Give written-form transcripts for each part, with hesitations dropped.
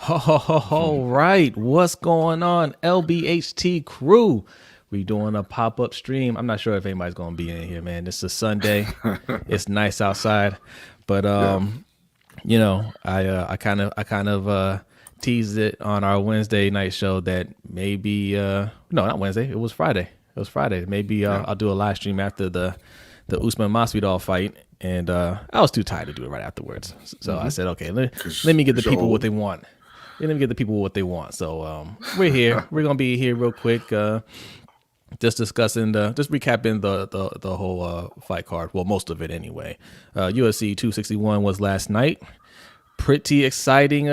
All right, what's going on, LBHT Crew? We doing a pop-up stream. I'm not sure if anybody's gonna be in here, man. This is Sunday. It's nice outside, but you know, I kind of teased it on our Wednesday night show that maybe no, not Wednesday. It was Friday. It was Friday. Maybe I'll do a live stream after the Usman Masvidal fight, and I was too tired to do it right afterwards. So I said, okay, let me get the people what they want. Let me get the people what they want. So we're here. We're gonna be here real quick, just discussing just recapping the whole fight card. Well, most of it anyway. UFC 261 was last night. Pretty exciting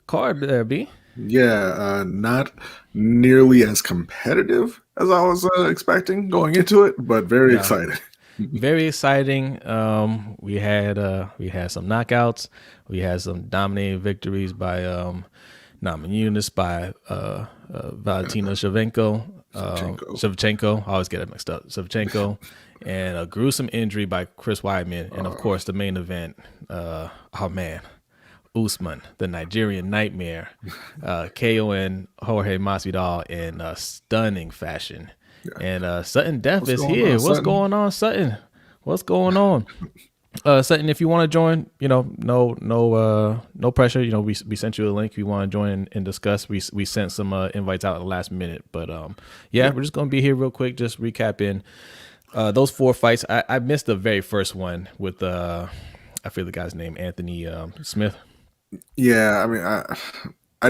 card there, B. Yeah, not nearly as competitive as I was expecting going into it, but very exciting. Very exciting. We had some knockouts. We had some dominating victories by Namajunas, by Valentina Shevchenko. Schevchenko. I always get it mixed up. Schevchenko, and a gruesome injury by Chris Weidman, and of course the main event. Oh man, Usman, the Nigerian nightmare, KOing Jorge Masvidal in a stunning fashion. And Sutton Death is here. What's going on, Sutton? What's going on? Sutton, if you want to join, you know, no pressure. You know, we sent you a link if you want to join and discuss. We sent some invites out at the last minute, but yeah, we're just gonna be here real quick, just recapping those 4 fights. I missed the very first one with I forget the guy's name, Anthony Smith. Yeah, I mean, I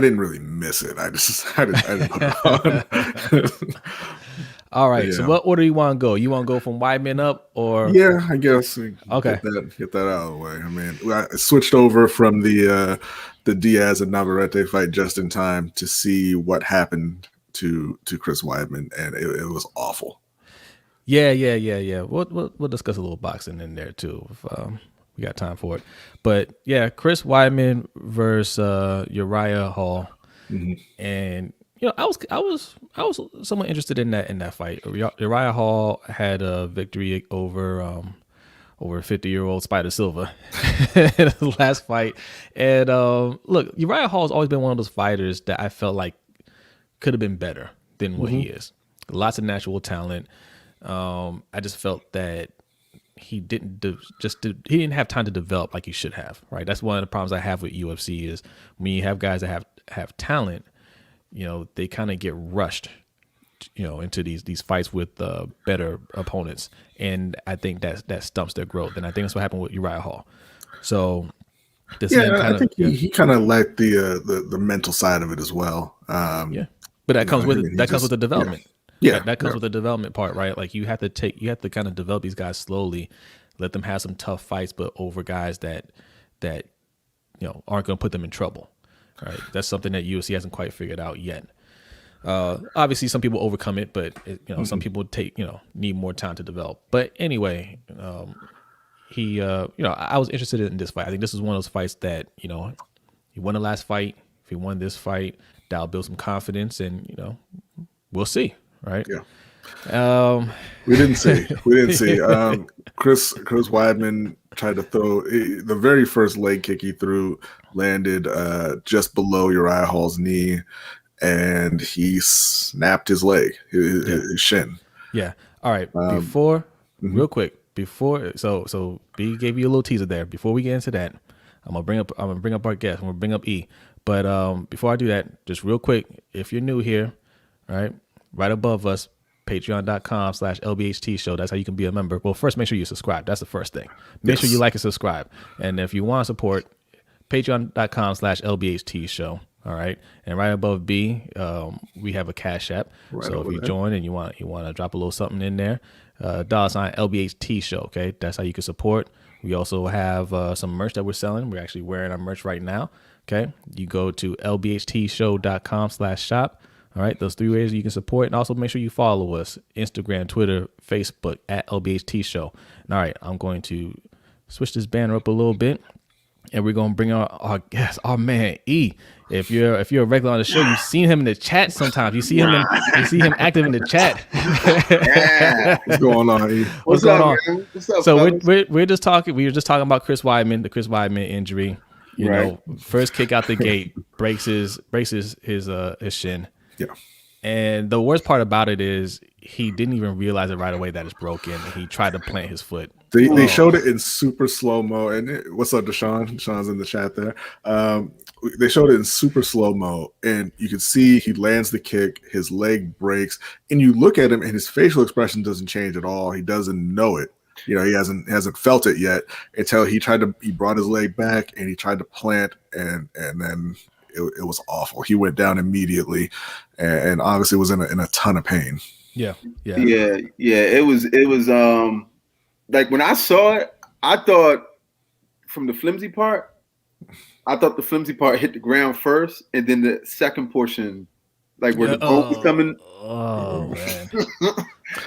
didn't really miss it. I didn't put it on. All right. Yeah. So what order do you want to go? You want to go from Weidman up, or? Yeah, I guess. Okay. Get that out of the way. I mean, I switched over from the Diaz and Navarrete fight just in time to see what happened to Chris Weidman, and it was awful. Yeah. We'll discuss a little boxing in there too if we got time for it. But yeah, Chris Weidman versus Uriah Hall, and you know, I was somewhat interested in that fight. Uriah Hall had a victory over 50-year-old Spider Silva in the last fight. And look, Uriah Hall has always been one of those fighters that I felt like could have been better than what he is. Lots of natural talent. I just felt that he didn't have time to develop like he should have. Right, that's one of the problems I have with UFC is when you have guys that have talent. You know, they kind of get rushed, you know, into these fights with better opponents, and I think that stumps their growth. And I think that's what happened with Uriah Hall. So, I think he kind of lacked the mental side of it as well. But that comes with the development. Yeah, that comes with the development part, right? Like you have to kind of develop these guys slowly, let them have some tough fights, but over guys that you know aren't going to put them in trouble. Right, that's something that UFC hasn't quite figured out yet. Obviously, some people overcome it, but some people need more time to develop. But anyway, I was interested in this fight. I think this is one of those fights that he won the last fight. If he won this fight, that'll build some confidence, and we'll see. Right? Yeah. We didn't see. Chris Weidman tried to throw the very first leg kick he threw landed just below Uriah Hall's knee, and he snapped his leg, his shin. Yeah. All right. Real quick, so B gave you a little teaser there. Before we get into that, I'm gonna bring up our guest. I'm gonna bring up E. But before I do that, just real quick, if you're new here, right above us, patreon.com/LBHT show. That's how you can be a member. Well, first, make sure you subscribe. That's the first thing. Make sure you like and subscribe. And if you want to support, patreon.com/LBHT show. All right. And right above B, we have a Cash App. So if you join and you want to drop a little something in there, $ LBHT show. Okay. That's how you can support. We also have some merch that we're selling. We're actually wearing our merch right now. Okay. You go to lbhtshow.com/shop. All right, those 3 ways you can support, and also make sure you follow us: Instagram, Twitter, Facebook at LBHT Show. And all right, I'm going to switch this banner up a little bit, and we're going to bring our guest, our man E. If you're a regular on the show, you've seen him in the chat sometimes. You see him active in the chat. Yeah. What's going on, E? What's going on? Man? What's up, so we're just talking. We were just talking about Chris Weidman, the Chris Weidman injury. You know, first kick out the gate breaks his shin. Yeah. And the worst part about it is he didn't even realize it right away that it's broken. He tried to plant his foot. They showed it in super slow-mo. And what's up, Deshaun? Deshaun's in the chat there. They showed it in super slow-mo, and you can see he lands the kick, his leg breaks, and you look at him, and his facial expression doesn't change at all. He doesn't know it. You know, he hasn't felt it yet until he brought his leg back, and he tried to plant, and then it was awful. He went down immediately, and obviously was in a ton of pain. Yeah. It was like when I saw it, I thought from the flimsy part, the flimsy part hit the ground first, and then the second portion, like where the boat was coming. Oh man.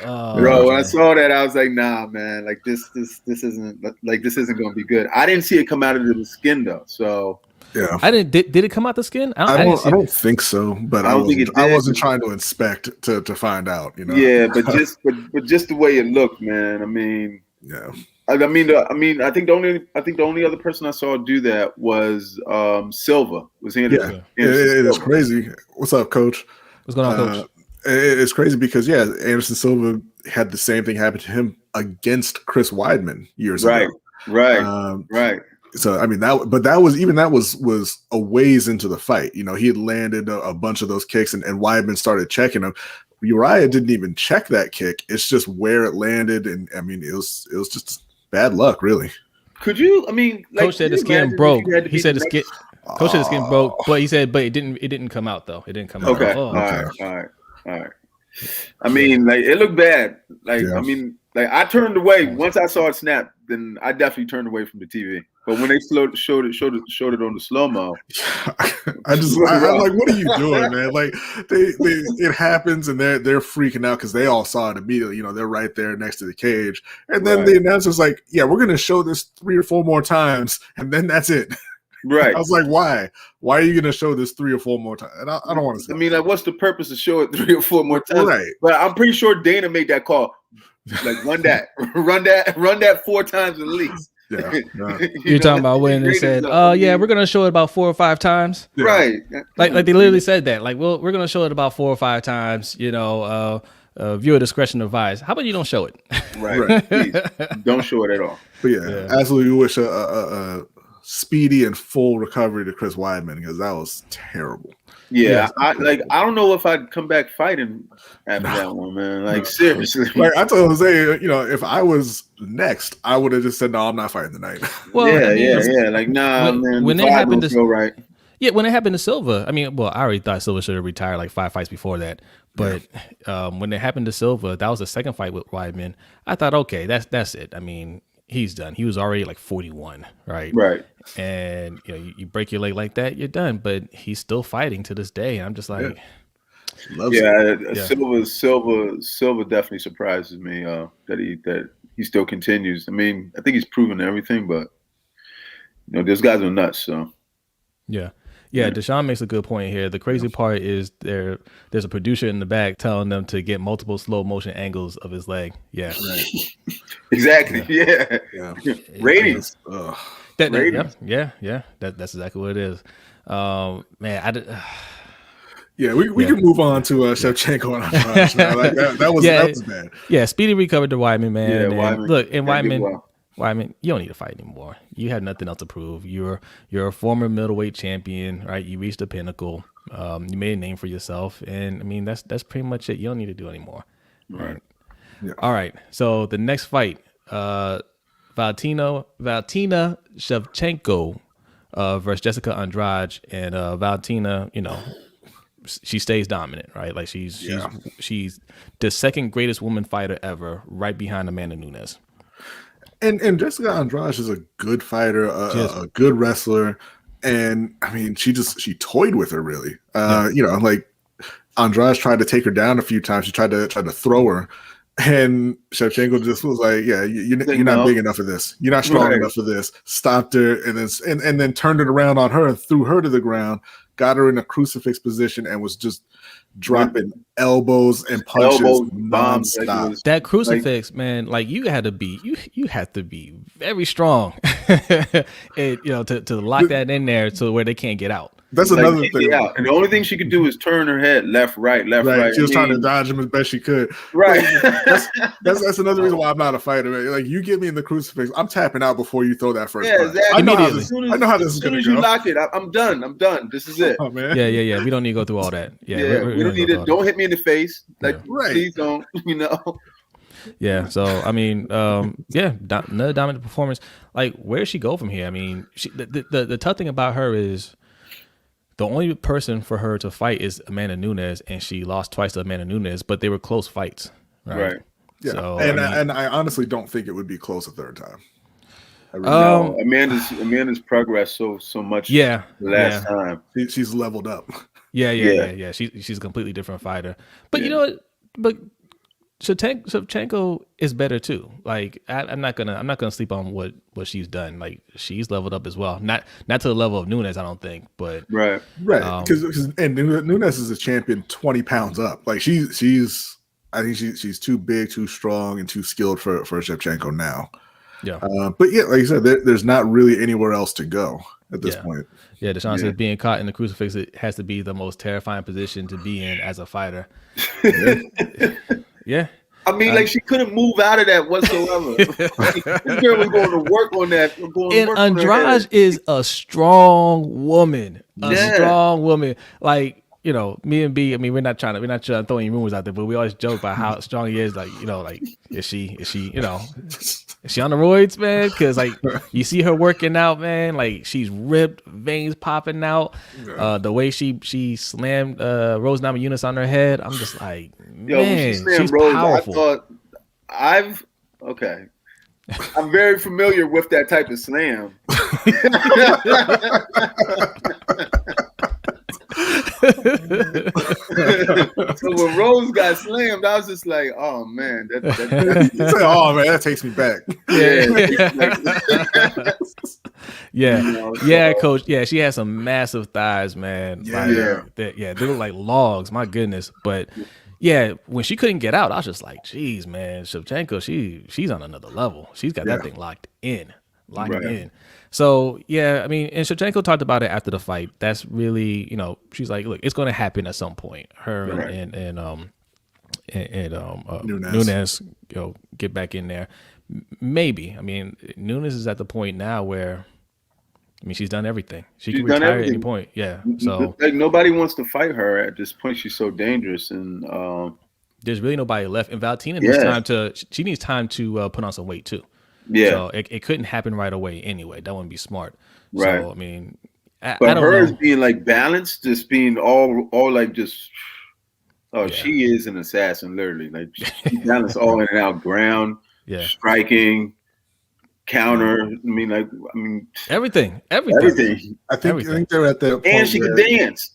Bro, when I saw that, I was like, nah, man, like this isn't gonna be good. I didn't see it come out of the skin though, so yeah. I didn't. Did it come out the skin? I don't think so, but I wasn't trying to inspect to find out. You know. Yeah, but just the way it looked, man. I mean, yeah. I think the only other person I saw do that was Silva. Was Anderson? Yeah, it is crazy. What's up, Coach? What's going on, Coach? It's crazy because Anderson Silva had the same thing happen to him against Chris Weidman years ago. Right. So I mean that was a ways into the fight. You know, he had landed a bunch of those kicks, and Weidman started checking him. Uriah didn't even check that kick. It's just where it landed, and I mean it was just bad luck, really. Could you? I mean, like, Coach said the skin broke. He said the skin. Coach said the skin broke, but he said, it didn't come out though. It didn't come out. Okay. All right. I mean, like it looked bad. Like I mean, like I turned away once I saw it snap. Then I definitely turned away from the TV. But when they showed it on the slow mo, I'm like, what are you doing, man? Like it happens, and they're freaking out because they all saw it immediately. You know, they're right there next to the cage, and then the announcer's like, "Yeah, we're gonna show this 3 or 4 more times, and then that's it." Right. I was like, why? Why are you going to show this 3 or 4 more times? And I don't want to say. I mean, like, what's the purpose to show it 3 or 4 more times? Right. But I'm pretty sure Dana made that call. Like, run that 4 times at least. Yeah. You're talking about when they said, we're going to show it about 4 or 5 times. Yeah. Right. Like they literally said that. Like, well, we're going to show it about 4 or 5 times, you know, viewer discretion advised. How about you don't show it? Right. Please, don't show it at all. But absolutely wish a speedy and full recovery to Chris Weidman, because that was terrible. Yeah, I don't know if I'd come back fighting after that one, man. Like seriously. Like I told Jose, you know, if I was next, I would have just said, no, I'm not fighting tonight. Well, yeah. Like, nah, man. When it happened to right. Yeah, when it happened to Silva, I mean, well, I already thought Silva should have retired like 5 fights before that. But when it happened to Silva, that was the second fight with Weidman. I thought, okay, that's it. I mean, he's done. He was already like 41, right? Right. And you know, you break your leg like that, you're done. But he's still fighting to this day. And I'm just like, Silva definitely surprises me that he still continues. I mean, I think he's proven everything, but you know, those guys are nuts. So yeah. Deshaun makes a good point here. The crazy part is there's a producer in the back telling them to get multiple slow motion angles of his leg. Yeah, right. Exactly. Yeah. Ratings. Ratings. Yeah. That's exactly what it is. Man, we can move on to Shevchenko and Andrade. Like that was bad. Yeah, speedy recovery to Weidman, man. Yeah, Weidman, you don't need to fight anymore. You have nothing else to prove. You're a former middleweight champion, right? You reached the pinnacle. You made a name for yourself, and I mean that's pretty much it. You don't need to do anymore. Right. Yeah. All right. So the next fight, Valentina Shevchenko versus Jessica Andrade, and Valentina, you know, she stays dominant, right? Like she's the second greatest woman fighter ever, right behind Amanda Nunes. And Jessica Andrade is a good fighter, a good wrestler, and I mean she toyed with her really. You know, like Andrade tried to take her down a few times. She tried to throw her, and Shevchenko just was like, "Yeah, you're not big enough for this. You're not strong enough for this." Stopped her, and then turned it around on her and threw her to the ground. Got her in a crucifix position and was just dropping elbows and punches nonstop. That crucifix, man, like you had to be very strong and to lock that in there to where they can't get out. That's another thing. Yeah, and the only thing she could do is turn her head left, right. She was trying to dodge him as best she could. Right. That's another reason why I'm not a fighter, man. Like, you get me in the crucifix, I'm tapping out before you throw that first. Yeah, exactly. I know how this is going to go. As soon as you lock it, I'm done. This is it. Oh, man. Yeah. We don't need to go through all that. Yeah, we don't need it. Don't hit me in the face. Like, right. Please don't. Yeah, so I mean, another dominant performance. Like, where does she go from here? I mean, the tough thing about her is the only person for her to fight is Amanda Nunes, and she lost twice to Amanda Nunes, but they were close fights, right? Yeah, so, and I honestly don't think it would be close a third time. No, Amanda's progressed so much. Yeah, last time she's leveled up. Yeah. She's a completely different fighter. But you know what? But Schevchenko is better too. Like, I'm not gonna sleep on what she's done. Like, she's leveled up as well. Not to the level of Nunes, I don't think, but right. Because Nunes is a champion 20 pounds up. Like, I think she's too big, too strong, and too skilled for Shevchenko now. Yeah. But yeah, like you said, there's not really anywhere else to go at this point. Yeah, Deshaun says being caught in the crucifix, it has to be the most terrifying position to be in as a fighter. Yeah. I mean, like, she couldn't move out of that whatsoever. This girl was going to work on that. And Andrade is a strong woman. Strong woman. Like, me and B, I mean, we're not trying to throw any rumors out there, but we always joke about how strong he is. Like, like, is she, is she on the roids, man? Because, like, you see her working out, man. Like, she's ripped, veins popping out. The way she slammed Rose Namajunas on her head, I'm just like, man, she's Rose, powerful. I'm very familiar with that type of slam. So when Rose got slammed, I was just like, oh man, that takes me back. Yeah, Coach. Yeah, she has some massive thighs, man. They look like logs. My goodness. But yeah, when she couldn't get out, I was just like, geez, man, Schevchenko, she's on another level. She's got that thing locked in. So, yeah, I mean, and Shevchenko talked about it after the fight. That's really, she's like, look, it's going to happen at some point. Her and Nunes, get back in there. Maybe. I mean, Nunes is at the point now where, I mean, she's done everything. She can retire at any point. Yeah. So, like, nobody wants to fight her at this point. She's so dangerous, and there's really nobody left. And Valentina needs time to put on some weight too. Yeah. So it couldn't happen right away anyway. That wouldn't be smart. Right. So, I mean, but I don't hers know. Being like balanced, just being all like just, she is an assassin, literally. Like, she's balanced all in and out, ground, striking, counter. I mean, everything. I think they're at the point, and she can dance.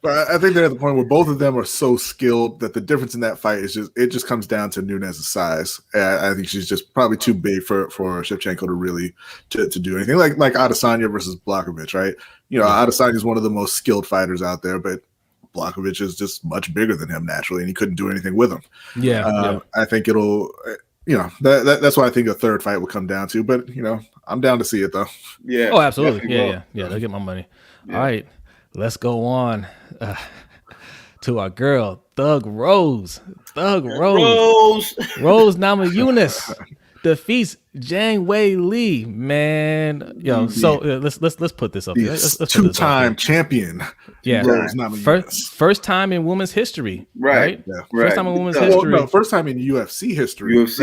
But I think they're at the point where both of them are so skilled that the difference in that fight is just comes down to Nunes' size. I think she's just probably too big for Shevchenko to really to do anything like Adesanya versus Blachowicz, right? Adesanya is one of the most skilled fighters out there, but Blachowicz is just much bigger than him naturally, and he couldn't do anything with him. I think it'll, that's what I think a third fight will come down to. But I'm down to see it though. Yeah. Oh, absolutely. Yeah. They'll get my money. Yeah. All right, let's go on to our girl Thug Rose. Rose Namajunas defeats Zhang Weili, man. So let's put this up. Let's two-time champion. Yeah, first time in women's history. Right. Yeah. First time in women's history. No, first time in UFC history. Has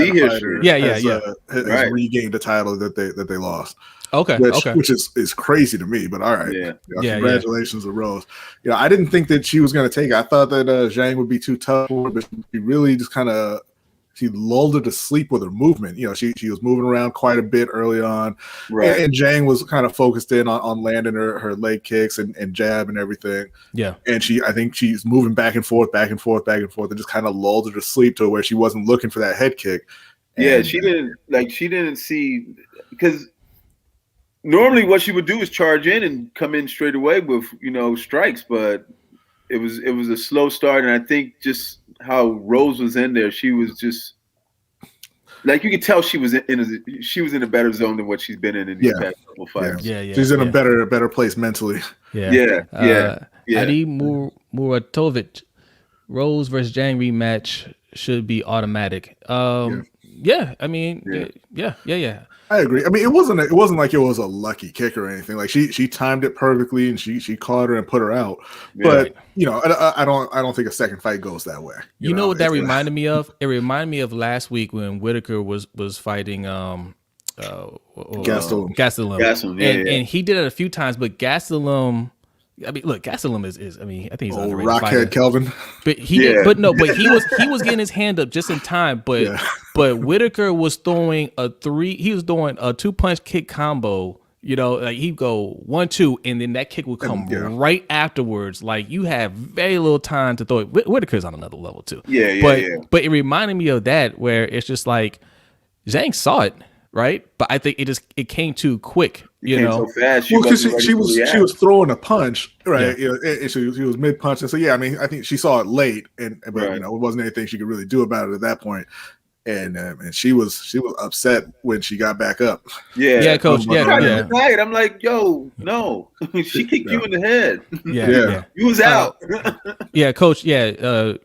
regained a title that they lost. Okay. Which is crazy to me, but all right. Congratulations to Rose. I didn't think that she was going to take it. I thought that Zhang would be too tough for her, but she really just kind of. She lulled her to sleep with her movement. She was moving around quite a bit early on. Right. And Zhang was kind of focused in on landing her leg kicks and jab and everything. Yeah. And I think she's moving back and forth, and just kind of lulled her to sleep to where she wasn't looking for that head kick. And, she didn't see, because normally what she would do is charge in and come in straight away with, strikes, but it was a slow start. And I think just how Rose was in there, she was just Like you could tell she was in a better zone than what she's been in these past couple fights. Yeah. She's in a better place mentally. Adi Muratovic, Rose versus Zhang rematch should be automatic. I mean, yeah. I agree. I mean, it wasn't like it was a lucky kick or anything. Like she timed it perfectly and she caught her and put her out. But I don't think a second fight goes that way. You know what that reminded me of? It reminded me of last week when Whitaker was fighting Gastelum. And he did it a few times, but Gastelum. I mean, look, Gastelum is. I mean, I think he's underrated. Rockhead Kelvin. But he was getting his hand up just in time. But Whitaker was throwing a 2-punch kick combo. You know, like he'd go 1-2, and then that kick would come right afterwards. Like you have very little time to throw it. Whitaker's on another level too. But it reminded me of that, where it's just like Zhang saw it. Right, but I think it came too quick. You know, so fast. She was throwing a punch, right? Yeah. And she was mid punch, and so I mean, I think she saw it late, but it wasn't anything she could really do about it at that point. And she was upset when she got back up. Yeah, coach. Right. I'm like, yo, no, she kicked you in the head. Yeah. You was out. Coach.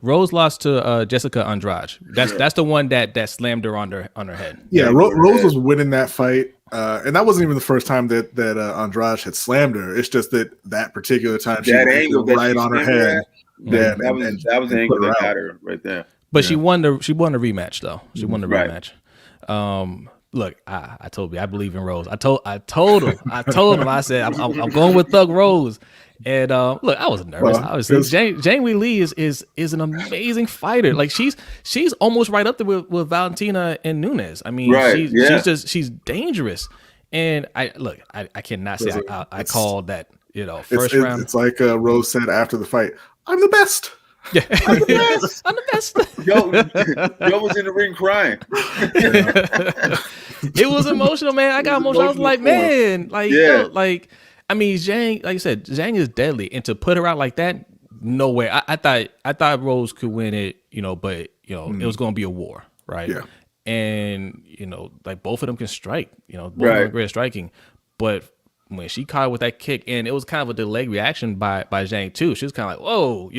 Rose lost to Jessica Andrade. That's the one that slammed her on her head. Yeah, Rose was winning that fight. And that wasn't even the first time that Andrade had slammed her. It's just that particular time she was right on her head. That was the angle that got her right there. But she won the rematch though. She won the rematch. Look, I told you I believe in Rose. I told him. I said I'm going with Thug Rose. And look, I was nervous. Obviously, Zhang Weili is an amazing fighter. Like she's almost right up there with Valentina and Nunes. I mean, she's dangerous. And I cannot say I called that. You know, first round. It's like Rose said after the fight. I'm the best. Yeah. I'm the best. Yo was in the ring crying. It was emotional, man. I got emotional. I was like, man, I mean, Zhang, like you said, Zhang is deadly, and to put her out like that, no way. I thought Rose could win it, but it was going to be a war, right? Yeah. And like both of them can strike, both of them are great at striking, but when she caught her with that kick, and it was kind of a delayed reaction by Zhang too. She was kind of like, whoa,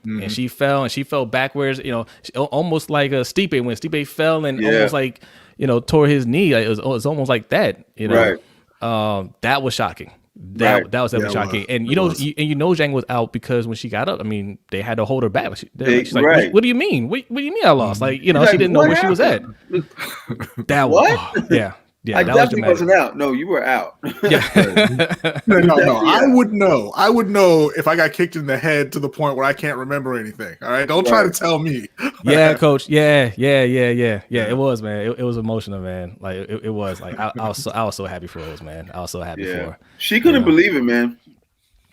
and she fell backwards, almost like a Stipe when Stipe fell and almost like, tore his knee. It was almost like that, that was shocking. That was definitely shocking. And Zhang was out because when she got up, I mean, they had to hold her back. She's like, what do you mean? What do you mean I lost? Like, she didn't know where she was at. That was Yeah, I definitely wasn't out. No, you were out. Yeah. No. I would know. I would know if I got kicked in the head to the point where I can't remember anything. All right, don't try to tell me. Yeah, coach. Yeah. It was, man. It was emotional, man. Like it was. Like I was so happy for Rose, man. I was so happy for her. She couldn't believe it, man.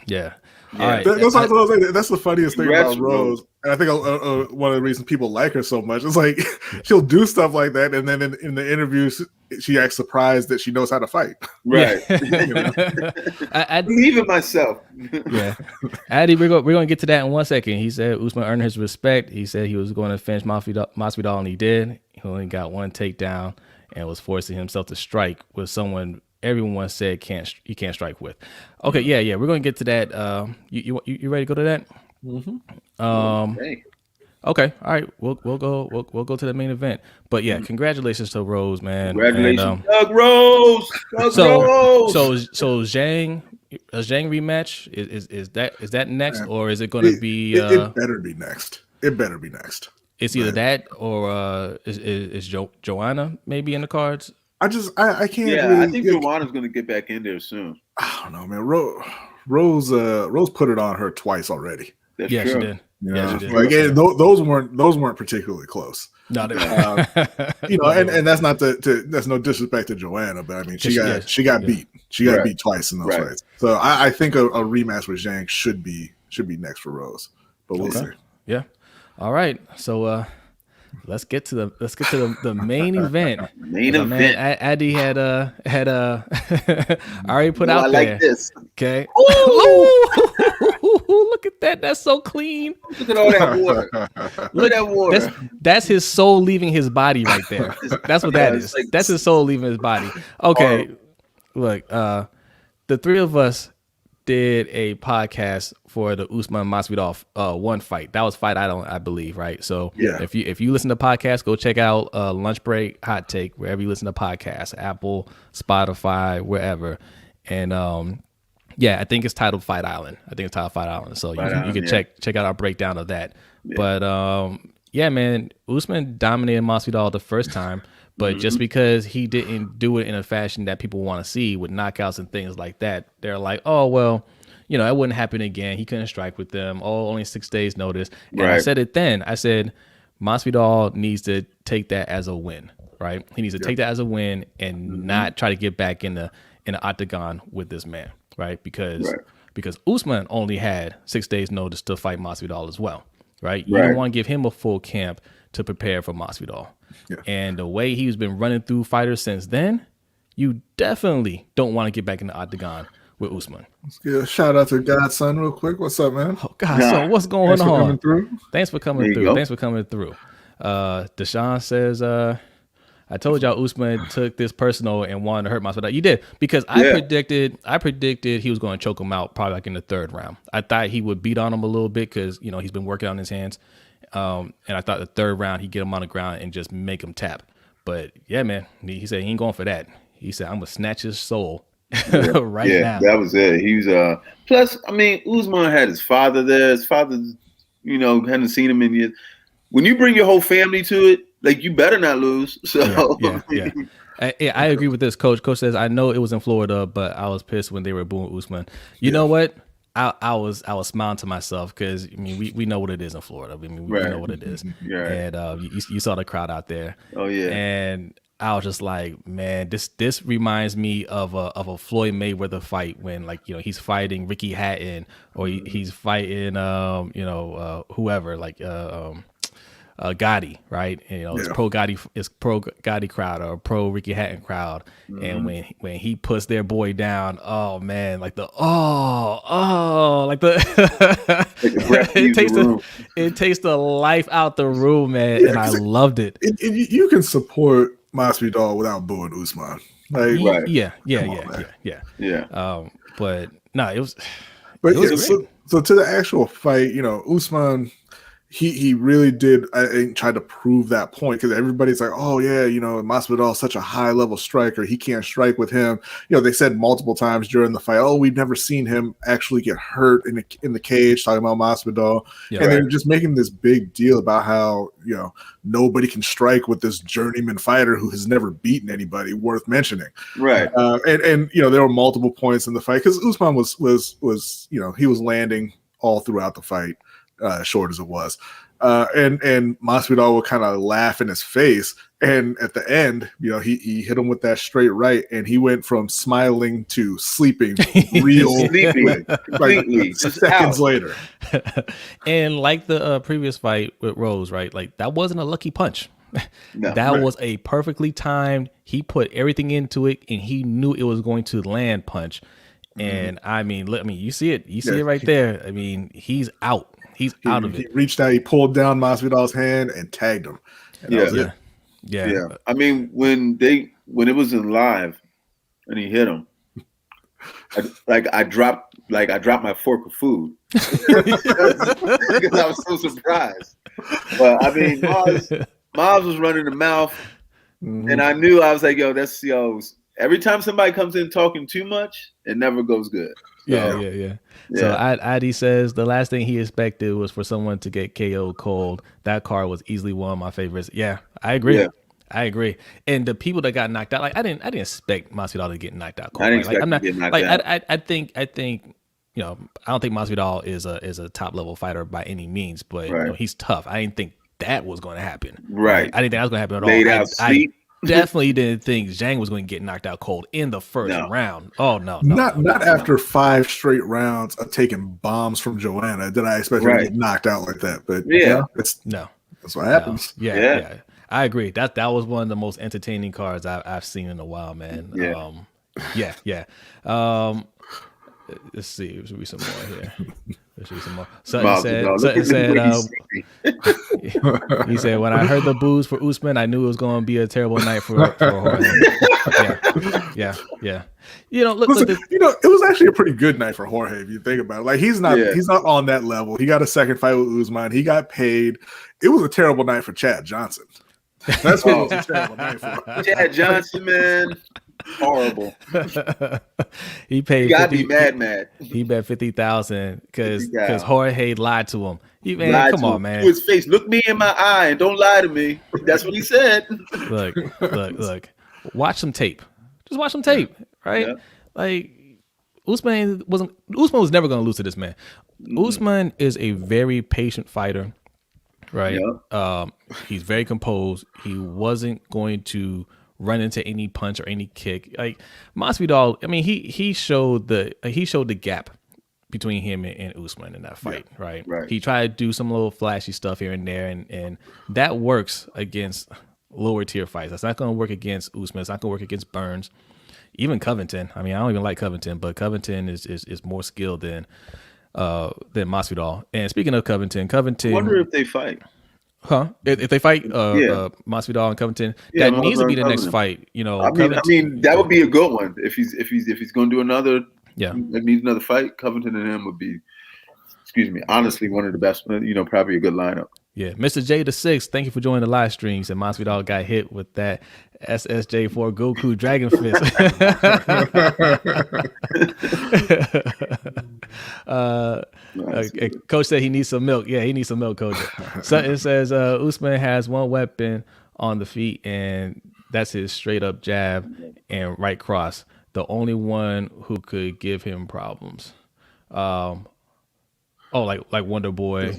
Yeah. All right. That's the funniest thing about Rose. And I think one of the reasons people like her so much is like she'll do stuff like that, and then in the interviews she acts surprised that she knows how to fight. Right. I believe in myself. Yeah. Addy, we're going to get to that in 1 second. He said Usman earned his respect. He said he was going to finish Masvidal, and he did. He only got one takedown and was forcing himself to strike with someone everyone said he can't strike with. Okay, yeah. We're going to get to that. You ready to go to that? Mm-hmm. Okay, all right. We'll go to the main event. But yeah, congratulations to Rose, man. Congratulations, Doug Rose. So Zhang rematch is that next, or is it going to be? It better be next. It's either that or is Joanna maybe in the cards? I can't. Yeah, really, I think Joanna's going to get back in there soon. I don't know, man. Rose put it on her twice already. That's true. She did. Yeah, she did. Like those weren't particularly close. No, they and that's not that's no disrespect to Joanna, but I mean she got beat. She got beat twice in those fights. So I think a rematch with Zhang should be next for Rose, but we'll see. Yeah. All right. So let's get to the main event. Man, Addy had already put out there. I like this. Okay. Look at that. That's so clean. Look at all that water. Look at that water. That's his soul leaving his body right there. That's what that is. Like, that's his soul leaving his body. Okay. Look, the three of us did a podcast for the Usman Masvidal one fight. That was Fight Island, I believe, right? So if you listen to podcasts, go check out Lunch Break, Hot Take, wherever you listen to podcasts, Apple, Spotify, wherever. And I think it's titled Fight Island. So you can check out our breakdown of that. Yeah. But man, Usman dominated Masvidal the first time. But just because he didn't do it in a fashion that people want to see with knockouts and things like that, they're like, oh, well, it wouldn't happen again. He couldn't strike with them. Oh, only 6 days notice. And I said it then. I said, Masvidal needs to take that as a win, right? He needs to take that as a win and not try to get back in the octagon with this man, right? Because Usman only had 6 days notice to fight Masvidal as well, right? You don't want to give him a full camp to prepare for Masvidal. Yeah. And the way he's been running through fighters since then, you definitely don't want to get back in the octagon with Usman. Let's give a shout out to Godson real quick. What's up, man? Oh, Godson, what's going on? Thanks for coming through. Deshaun says, I told y'all Usman took this personal and wanted to hurt Masvidal. You did, because I predicted he was going to choke him out probably like in the third round. I thought he would beat on him a little bit because he's been working on his hands. And I thought the third round he'd get him on the ground and just make him tap. But yeah, man, he said he ain't going for that. He said, I'm gonna snatch his soul right now. That was it. He was plus, I mean, Usman had his father there. His father, hadn't seen him in years. When you bring your whole family to it, like, you better not lose. So yeah. I agree with this, Coach. Coach says, I know it was in Florida, but I was pissed when they were booing Usman. You know what? I was smiling to myself because we know what it is in Florida. We know what it is, and you saw the crowd out there. Oh yeah, and I was just like, man, this reminds me of a Floyd Mayweather fight when he's fighting Ricky Hatton or he's fighting whoever Gotti, right? And, it's pro Gotti crowd or pro Ricky Hatton crowd, and when he puts their boy down, oh man, it takes the life out the room, man, and I loved it. You can support Masvidal without booing Usman, yeah. But no, it was. But so to the actual fight, Usman. He really did, I think, try to prove that point, because everybody's like, oh yeah, Masvidal is such a high level striker, he can't strike with him. They said multiple times during the fight, oh, we've never seen him actually get hurt in the cage, talking about Masvidal, they're just making this big deal about how nobody can strike with this journeyman fighter who has never beaten anybody worth mentioning. Right. And there were multiple points in the fight because Usman was he was landing all throughout the fight. Short as it was, and Masvidal would kind of laugh in his face, and at the end, he hit him with that straight right, and he went from smiling to sleeping real completely seconds later. And like the previous fight with Rose, right? Like, that wasn't a lucky punch. That was a perfectly timed. He put everything into it, and he knew it was going to land punch. And you see it. You see it right there. He's out. He's out of it. He reached out, he pulled down Masvidal's hand and tagged him. And yeah. I mean, when it was in live and he hit him, I dropped my fork of food because I was so surprised. But Miles was running the mouth, and I knew, I was like, every time somebody comes in talking too much, it never goes good. Yeah. So Adi says the last thing he expected was for someone to get KO'd cold. That card was easily one of my favorites. Yeah, I agree. Yeah. I agree. And the people that got knocked out, I didn't expect Masvidal to get knocked out cold. I didn't expect him to get knocked out. I think I don't think Masvidal is a top level fighter by any means, but he's tough. I didn't think that was going to happen. Right. I didn't think that was going to happen at all. Laid out sleep. Definitely didn't think Zhang was going to get knocked out cold in the first round. Oh no, not after 5 straight rounds of taking bombs from Joanna did I expect her to get knocked out like that. But that's what happens. Yeah. I agree. That was one of the most entertaining cards I've seen in a while, man. Yeah. let's see. Let's read some more here. Let's read some more. Sutton said, he said, when I heard the boos for Usman, I knew it was going to be a terrible night for Jorge. Yeah. Look, it was actually a pretty good night for Jorge if you think about it. Like he's not on that level. He got a second fight with Usman. He got paid. It was a terrible night for Chad Johnson. That's what it was a terrible night for. Chad Johnson, man. Horrible. He paid. You gotta be mad. He bet 50,000 because Jorge lied to him. Come on, man. To his face, look me in my eye and don't lie to me. That's what he said. Look. Watch some tape. Just watch some tape, right? Yeah. Like Usman was never going to lose to this man. Usman is a very patient fighter, right? Yeah. He's very composed. He wasn't going to run into any punch or any kick. Like Masvidal, I mean, he showed the gap between him and Usman in that fight, right? He tried to do some little flashy stuff here and there, and that works against lower tier fights. That's not going to work against Usman. It's not going to work against Burns, even Covington. I mean, I don't even like Covington, but Covington is more skilled than Masvidal. And speaking of Covington, I wonder if they fight. Huh? If they fight Masvidal and Covington, that needs to be the next fight. I mean, that would be a good one if he's going to do another. Yeah, needs another fight. Covington and him would be, honestly, one of the best. Probably a good lineup. Yeah, Mr. J the Sixth, thank you for joining the live streams. And Masvidal got hit with that SSJ4 Goku Dragon Fist. Coach said he needs some milk. Yeah, he needs some milk, Coach. Sutton says Usman has one weapon on the feet, and that's his straight up jab and right cross. The only one who could give him problems. Like Wonder Boy.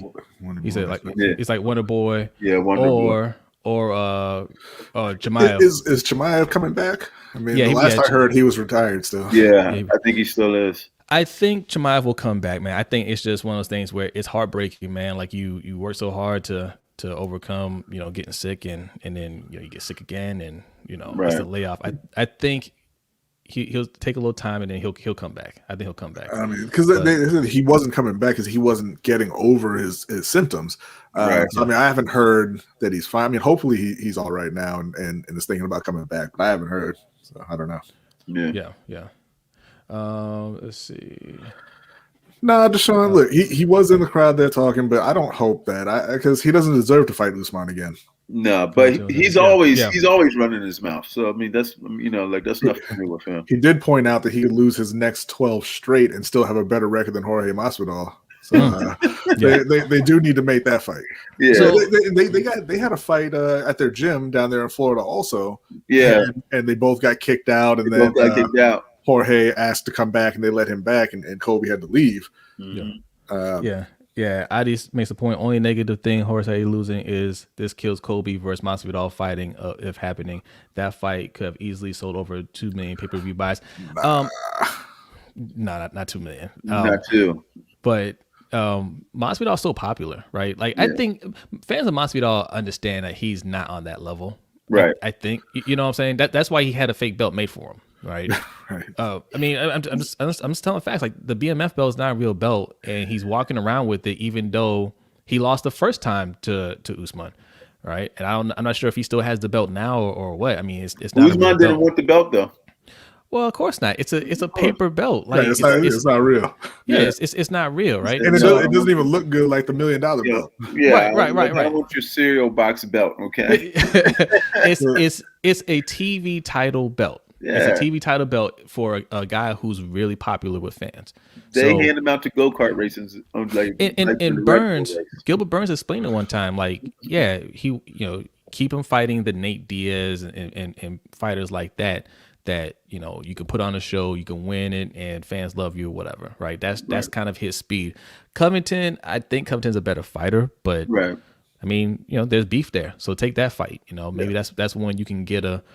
He said it's like Wonder Boy. Yeah, Wonder Boy. Or Chimaev. Is Chimaev coming back? I mean, the last I heard, he was retired still. Yeah, I think he still is. I think Chimaev will come back, man. I think it's just one of those things where it's heartbreaking, man. Like you work so hard to overcome, getting sick and then you get sick again and it's a layoff. I think he'll take a little time and then he'll come back. I think he'll come back. I mean, because he wasn't coming back because he wasn't getting over his symptoms. So, I mean, I haven't heard that he's fine. I mean, hopefully he's all right now and is thinking about coming back, but I haven't heard. So I don't know. Yeah. Let's see. Nah, Deshaun, look, he was in the crowd there talking, but I don't hope that because he doesn't deserve to fight Usman again. No, but he's always running his mouth. So I mean, that's that's nothing to do with him. He did point out that he could lose his next 12 straight and still have a better record than Jorge Masvidal. So they do need to make that fight. Yeah, so they had a fight at their gym down there in Florida also. Yeah, and they both got kicked out, and then kicked out. Jorge asked to come back, and they let him back, and Kobe had to leave. Yeah, Adi makes a point. Only negative thing Jorge losing is this kills Kobe versus Masvidal fighting if happening. That fight could have easily sold over 2 million pay-per-view buys. No, not 2 million. Not 2. But Masvidal's so popular, right? Like I think fans of Masvidal understand that he's not on that level. Right. I think you know what I'm saying. That's why he had a fake belt made for him. Right. I mean, I'm just telling facts. Like the BMF belt is not a real belt, and he's walking around with it, even though he lost the first time to Usman. Right. And I'm not sure if he still has the belt now or what. I mean, it's not. Usman didn't want the belt though. Well, of course not. It's a paper belt. Like it's not real. Yeah, it's not real, right? And it doesn't even look good like the $1 million belt. Yeah, right. I want your cereal box belt, okay? It's a TV title belt. Yeah. It's a TV title belt for a guy who's really popular with fans. They hand them out to go-kart races. And Burns, Gilbert Burns explained it one time. Like, yeah, he keep him fighting the Nate Diaz and fighters like that you can put on a show, you can win it, and fans love you or whatever, right? That's kind of his speed. Covington, I think Covington's a better fighter, but I mean, there's beef there, so take that fight. Maybe that's one you can get another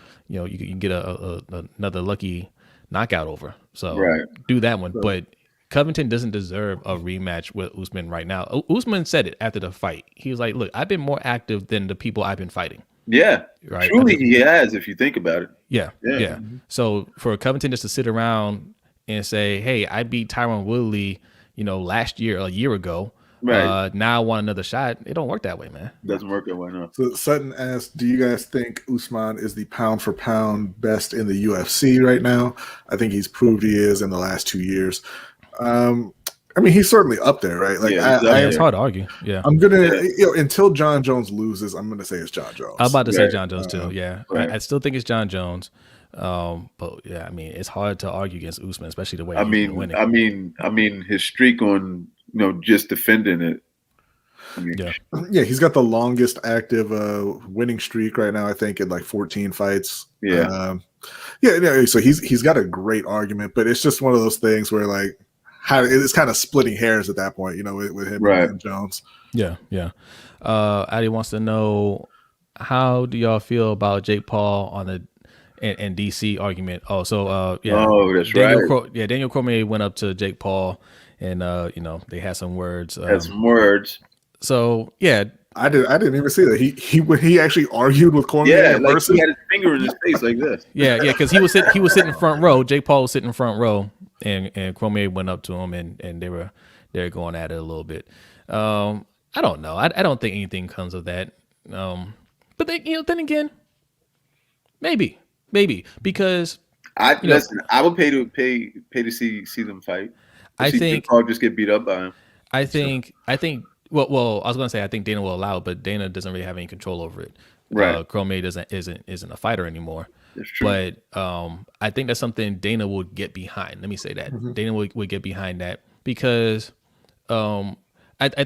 lucky knockout over. So do that one. But Covington doesn't deserve a rematch with Usman right now. Usman said it after the fight. He was like, "Look, I've been more active than the people I've been fighting." Yeah, truly he has, if you think about it. Yeah. So for Covington just to sit around and say, "Hey, I beat Tyron Woodley, last year, a year ago. Right. Now I want another shot." It don't work that way, man. Doesn't work that way, no. So Sutton asked, "Do you guys think Usman is the pound for pound best in the UFC right now?" I think he's proved he is in the last 2 years. I mean, he's certainly up there, right? Like, it's hard to argue. Yeah, I'm gonna until John Jones loses, I'm gonna say it's John Jones. I was about to say John Jones too. Yeah, right. I still think it's John Jones. But yeah, I mean, it's hard to argue against Usman, especially the way he's been winning. I mean, his streak on just defending it. Yeah, he's got the longest active winning streak right now. I think in like 14 fights. Yeah, So he's got a great argument, but it's just one of those things where like it's kind of splitting hairs at that point, with him and Jones. Yeah. Addy wants to know, how do y'all feel about Jake Paul on the and DC argument? Oh, so that's right. Daniel Cormier went up to Jake Paul, and they had some words. So yeah, I didn't even see that he actually argued with Cormier. Yeah, like he had his finger in his face like this. Yeah, because he was sitting front row. Jake Paul was sitting front row, and Cormier went up to him, and they were going at it a little bit. I don't know. I don't think anything comes of that. But then again, maybe because I would pay to see them fight. I think Paul just get beat up by him. I think. Well, I was going to say I think Dana will allow it, but Dana doesn't really have any control over it. Right. Cormier isn't a fighter anymore. That's true. But I think that's something Dana will get behind. Let me say that. Mm-hmm. Dana will get behind that because I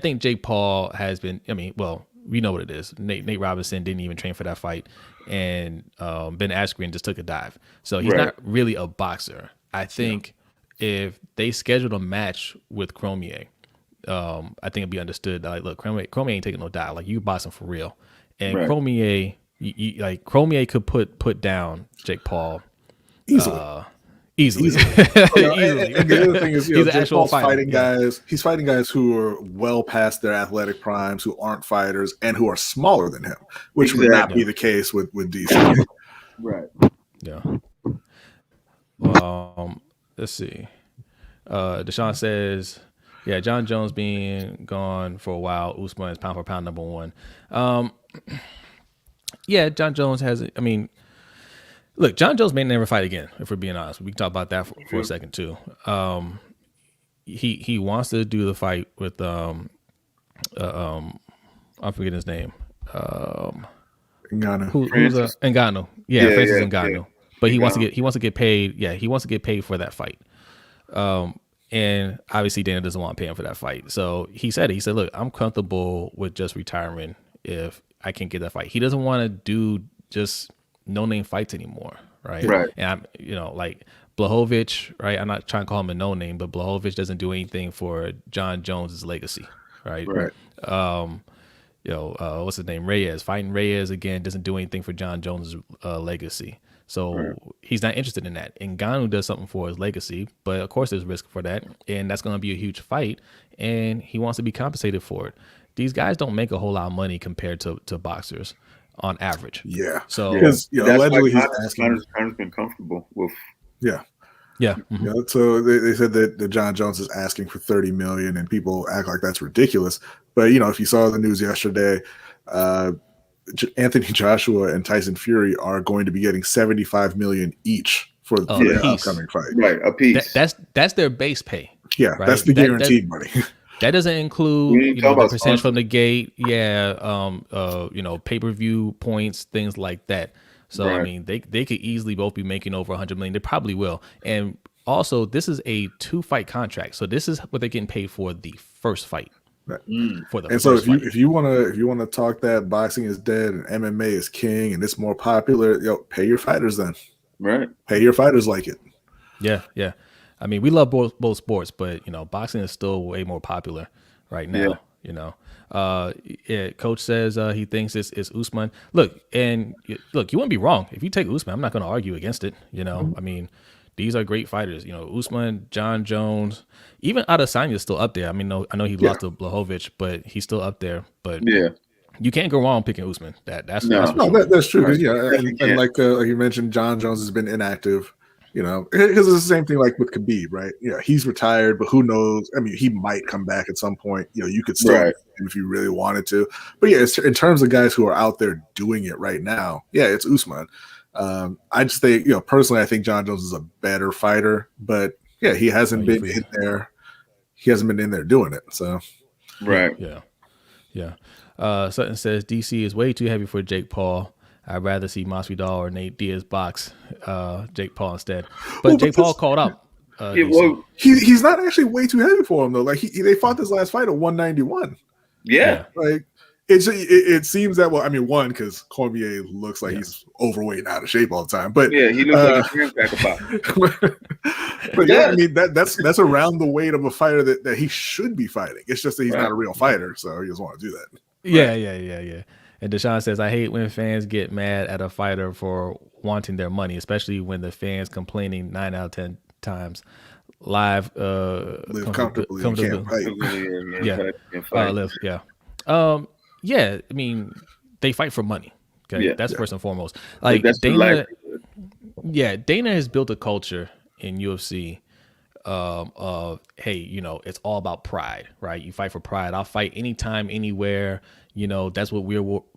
think Jake Paul has been. I mean, well, we know what it is. Nate Robinson didn't even train for that fight, and Ben Askren just took a dive. So he's not really a boxer. I think if they scheduled a match with Cormier, I think it'd be understood that, like, look, Cormier ain't taking no dive. Like, you boxing for real. And Cormier, Cormier could put down Jake Paul easily. Easily. And the other thing is, Jake Paul's fighting guys. He's fighting guys who are well past their athletic primes, who aren't fighters, and who are smaller than him, which would not be the case with DC. Right. Yeah. Let's see. Deshaun says, yeah, John Jones being gone for a while. Usman is pound for pound number one. Yeah, John Jones has. I mean, look, John Jones may never fight again. If we're being honest, we can talk about that for a second too. He wants to do the fight with I'm forgetting his name. Ngannou. Who's Ngannou? Yeah, Francis Ngannou. Yeah. But he wants to get paid. Yeah, he wants to get paid for that fight. And obviously Dana doesn't want to pay him for that fight. So he said, look, I'm comfortable with just retiring if I can get that fight. He doesn't want to do just no-name fights anymore, right? Right. And I'm, like Blachowicz, right? I'm not trying to call him a no-name, but Blachowicz doesn't do anything for John Jones's legacy, right? Right. What's his name? Reyes. Fighting Reyes again doesn't do anything for John Jones's legacy. So he's not interested in that. Ngannou does something for his legacy, but of course there's risk for that, and that's going to be a huge fight, and he wants to be compensated for it. These guys don't make a whole lot of money compared to boxers on average. Yeah. So because allegedly he's asking. Connor's been comfortable with. Yeah. Yeah. Mm-hmm. So they said that John Jones is asking for $30 million, and people act like that's ridiculous. But if you saw the news yesterday, Anthony Joshua and Tyson Fury are going to be getting $75 million each for the upcoming fight. Right, a piece. That's their base pay. Yeah, right? That's the guaranteed money. That doesn't include the percentage from the gate. Yeah, pay-per-view points, things like that. So I mean, they could easily both be making over $100 million. They probably will. And also, this is a 2-fight contract, so this is what they're getting paid for the first fight. Right. So if you want to talk that boxing is dead and MMA is king and it's more popular, pay your fighters then. Right. Pay your fighters like it. Yeah. I mean, we love both sports, but boxing is still way more popular right now. Yeah. Coach says he thinks it's Usman. Look, you wouldn't be wrong if you take Usman. I'm not going to argue against it. I mean, these are great fighters. Usman, John Jones, even Adesanya is still up there. I mean, I know he lost to Blachowicz, but he's still up there. But you can't go wrong picking Usman. That's true. Right. And like you mentioned, John Jones has been inactive. You know, because it's the same thing like with Khabib, right? Yeah, he's retired, but who knows? I mean, he might come back at some point. You know, you could still if you really wanted to. But yeah, in terms of guys who are out there doing it right now, yeah, it's Usman. I just think, you know, personally, I think John Jones is a better fighter, but yeah, he hasn't been in there. He hasn't been in there doing it. So, yeah. Sutton says DC is way too heavy for Jake Paul. I'd rather see Masvidal or Nate Diaz box Jake Paul instead. But Jake Paul called up. He's not actually way too heavy for him though. Like they fought this last fight at 191. Yeah. Like it seems that, well, I mean, one, because Cormier looks like he's overweight and out of shape all the time. But yeah, he looks like a cracker. But yeah, I mean that's around the weight of a fighter that he should be fighting. It's just that he's not a real fighter, so he doesn't want to do that. Yeah. And Deshaun says, I hate when fans get mad at a fighter for wanting their money, especially when the fans complaining 9 out of 10 times live live comfortably. Yeah. I mean, they fight for money. Okay, that's first and foremost. Like that's Dana. Yeah, Dana has built a culture in UFC of, hey, you know, it's all about pride, right? You fight for pride. I'll fight anytime, anywhere. You know, that's what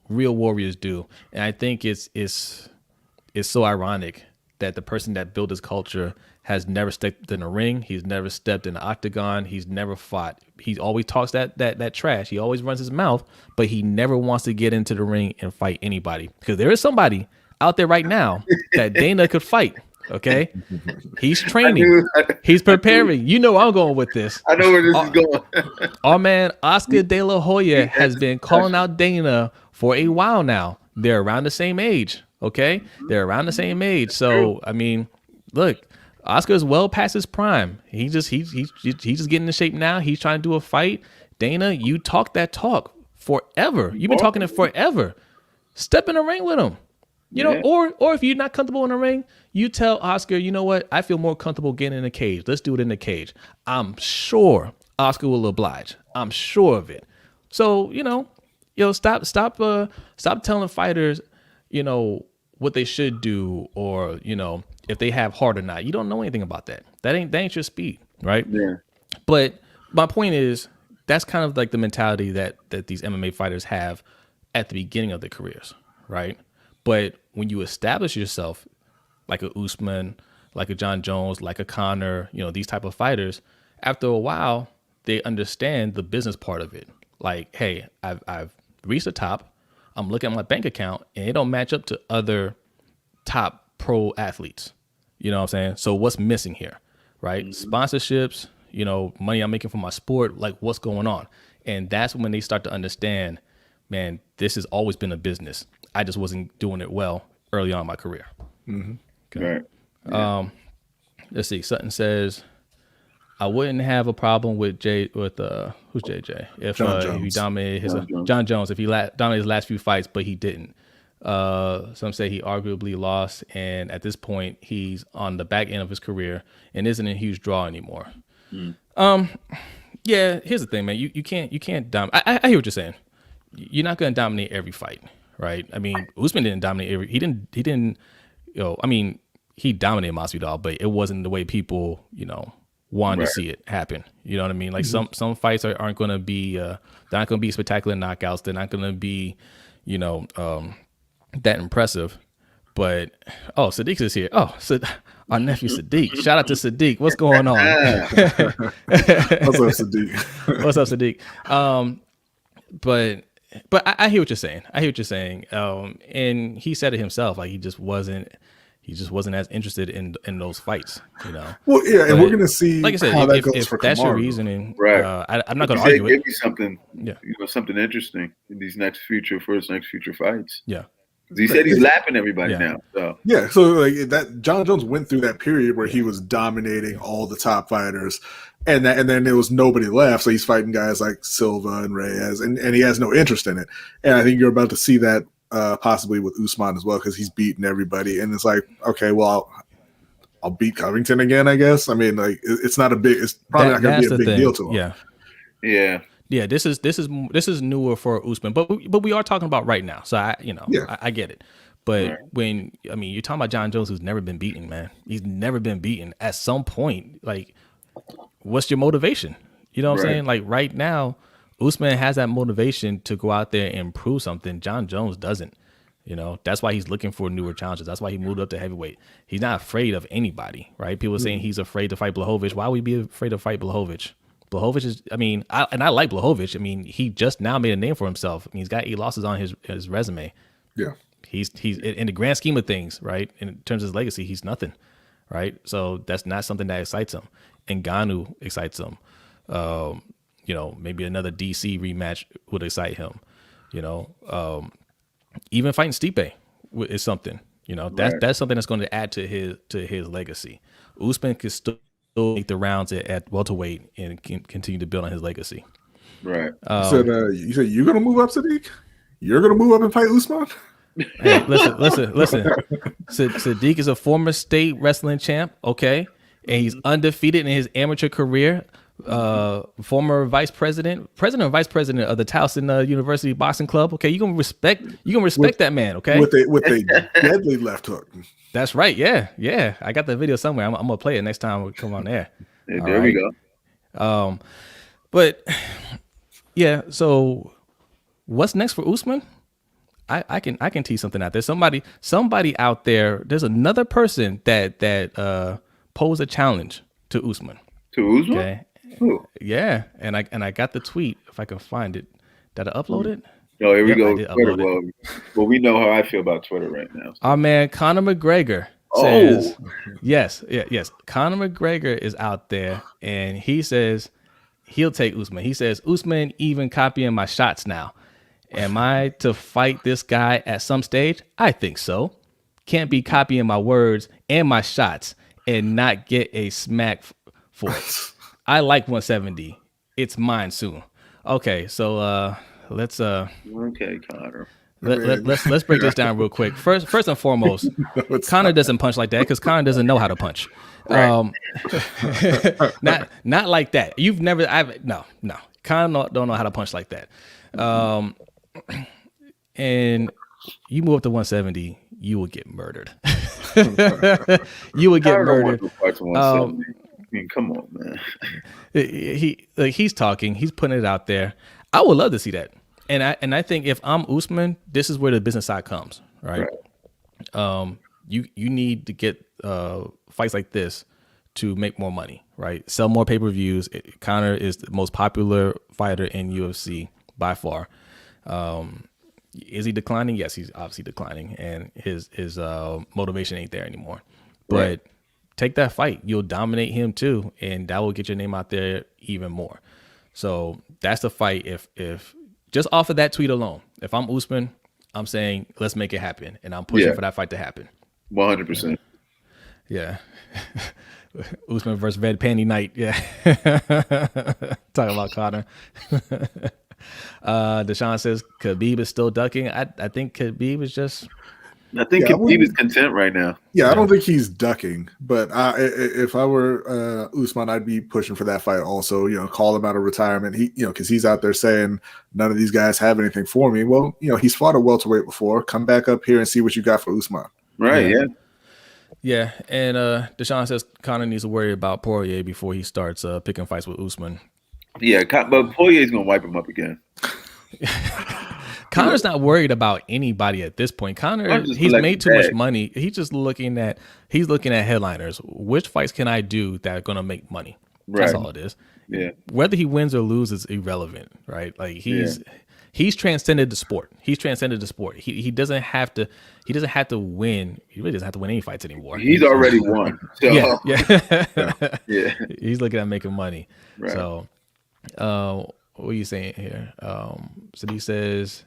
real warriors do. And I think it's so ironic that the person that built this culture has never stepped in a ring. He's never stepped in the octagon. He's never fought. He always talks that trash. He always runs his mouth, but he never wants to get into the ring and fight anybody, because there is somebody out there right now that Dana could fight. Okay, he's training. He's preparing. You know I'm going with this. I know where this is going. Our man Oscar De La Hoya has been calling out Dana for a while now. They're around the same age. Okay, they're around the same age. So I mean, look, Oscar's well past his prime. He's just getting in shape now. He's trying to do a fight. Dana, you talk that talk forever. You've been talking it forever. Step in the ring with him. You know, or if you're not comfortable in the ring, you tell Oscar, you know what? I feel more comfortable getting in the cage. Let's do it in the cage. I'm sure Oscar will oblige. I'm sure of it. So, stop telling fighters, what they should do, or, if they have heart or not. You don't know anything about that. That ain't your speed, right? Yeah. But my point is, that's kind of like the mentality that these MMA fighters have at the beginning of their careers, right? But when you establish yourself like a Usman, like a John Jones, like a Conor, these type of fighters, after a while, they understand the business part of it. Like, hey, I've reached the top. I'm looking at my bank account, and it don't match up to other top pro athletes. You know what I'm saying? So what's missing here, right? Mm-hmm. Sponsorships, money I'm making from my sport, like what's going on? And that's when they start to understand, man, this has always been a business. I just wasn't doing it well early on in my career. Mm-hmm. Okay. Right. Yeah. Let's see. Sutton says, I wouldn't have a problem with who's JJ? If he dominated John Jones, if he dominated his last few fights, but he didn't. Some say he arguably lost, and at this point, he's on the back end of his career and isn't a huge draw anymore. Yeah. Here's the thing, man. You can't dominate. I hear what you're saying. You're not going to dominate every fight, right? I mean, Usman didn't dominate he didn't. He dominated Masvidal, but it wasn't the way people, wanted to see it happen. You know what I mean? Like some fights aren't going to be, they're not going to be spectacular knockouts. They're not going to be, that impressive. But Sadiq is here. Our nephew Sadiq. Shout out to Sadiq. What's going on? What's up, Sadiq? What's up, Sadiq? But I hear what you're saying. And he said it himself. Like he just wasn't as interested in those fights. Well, yeah, and we're gonna see. Like I said, how if that's Kamaru. Your reasoning, right? I'm not gonna argue it. Give me something. Yeah, something interesting in these next future fights. Yeah. He said he's lapping everybody now. So like that, John Jones went through that period where he was dominating all the top fighters, and then there was nobody left. So he's fighting guys like Silva and Reyes, and he has no interest in it. And I think you're about to see that possibly with Usman as well, because he's beaten everybody, and it's like, okay, well, I'll beat Covington again, I guess. I mean, like it's probably not going to be a big deal to him. Yeah, this is newer for Usman, but we are talking about right now. So I get it. But when you're talking about John Jones, who's never been beaten, man. He's never been beaten. At some point, like, what's your motivation? You know what I'm saying? Like right now, Usman has that motivation to go out there and prove something. John Jones doesn't. You know, that's why he's looking for newer challenges. That's why he moved up to heavyweight. He's not afraid of anybody, right? People are saying he's afraid to fight Blachowicz. Why would we be afraid to fight Blachowicz? Blachowicz is, I like Blachowicz. I mean, he just now made a name for himself. I mean, he's got 8 losses on his resume. Yeah. He's in the grand scheme of things, right? In terms of his legacy, he's nothing, right? So that's not something that excites him. Ngannou excites him. You know, maybe another DC rematch would excite him. You know, even fighting Stipe is something. You know, that's something that's going to add to his legacy. Usman could still make the rounds at welterweight and continue to build on his legacy. Right. You said you're going to move up, Sadiq? You're going to move up and fight Usman? Hey, listen. Sadiq is a former state wrestling champ, okay? And he's undefeated in his amateur career. Former president and vice president of the Towson University Boxing Club. Okay, you can respect that man. Okay, with a deadly left hook. That's right. Yeah. I got the video somewhere. I'm gonna play it next time we come on air. There we go. But yeah. So what's next for Usman? I can tease something out there. Somebody out there. There's another person that posed a challenge to Usman. To Usman? Okay. Ooh. Yeah, and I got the tweet if I can find it. Did I upload it? Oh, here we go. Twitter. Well, we know how I feel about Twitter right now. Our man Conor McGregor says, yes. Conor McGregor is out there, and he says he'll take Usman. He says Usman even copying my shots now. Am I to fight this guy at some stage? I think so. Can't be copying my words and my shots and not get a smack for it. I like 170. It's mine soon. Okay, so let's okay, Conor. Let's break this down real quick. First and foremost, Conor doesn't punch like that because Conor doesn't know how to punch. Right. Not like that. You've never. No. Conor don't know how to punch like that. And you move up to 170, you will get murdered. You would get murdered. I mean, come on, man. He's talking. He's putting it out there. I would love to see that. And I think if I'm Usman, this is where the business side comes, right? You need to get fights like this to make more money, right? Sell more pay-per-views. Conor is the most popular fighter in UFC by far. Is he declining? Yes, he's obviously declining, and his motivation ain't there anymore. But take that fight. You'll dominate him too, and that will get your name out there even more. So that's the fight. If just off of that tweet alone, if I'm Usman, I'm saying let's make it happen, and I'm pushing for that fight to happen. 100%. Yeah. Usman versus Red Panty Night. Yeah. Talking about Conor. Deshaun says Khabib is still ducking. I think Khabib is just. I think Khabib is content right now. Yeah, I don't think he's ducking, but if I were Usman, I'd be pushing for that fight also. You know, call him out of retirement. Because he's out there saying none of these guys have anything for me. Well, he's fought a welterweight before. Come back up here and see what you got for Usman. Right? Yeah. And Deshaun says Conor needs to worry about Poirier before he starts picking fights with Usman. Yeah, but Poirier's gonna wipe him up again. Conor's not worried about anybody at this point. Conor, he's made too much money. He's just looking at headliners. Which fights can I do that are gonna make money? That's all it is. Yeah. Whether he wins or loses is irrelevant, right? Like he's transcended the sport. He doesn't have to win. He really doesn't have to win any fights anymore. He's already won. So. Yeah. He's looking at making money. Right. So what are you saying here? So he says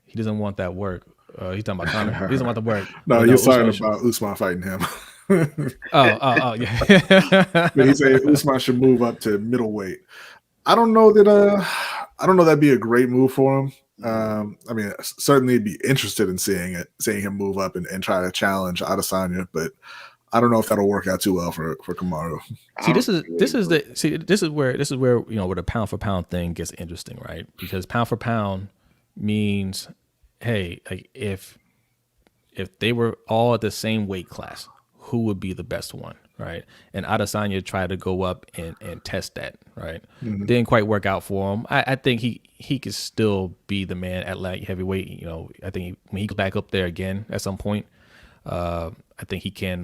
he doesn't want that work. He's talking about Conor. He doesn't want the work. No, you're talking about Usman fighting him. Yeah. But he said Usman should move up to middleweight. I don't know that'd be a great move for him. I mean, certainly be interested in seeing him move up and try to challenge Adesanya, but I don't know if that'll work out too well for Kamaru. See, this is where where the pound for pound thing gets interesting, right? Because pound for pound means, hey, like if if they were all at the same weight class, who would be the best one, right? And Adesanya tried to go up and test that, right? Mm-hmm. Didn't quite work out for him. I think he could still be the man at light heavyweight. You know, I think when he goes back up there again at some point, I think he can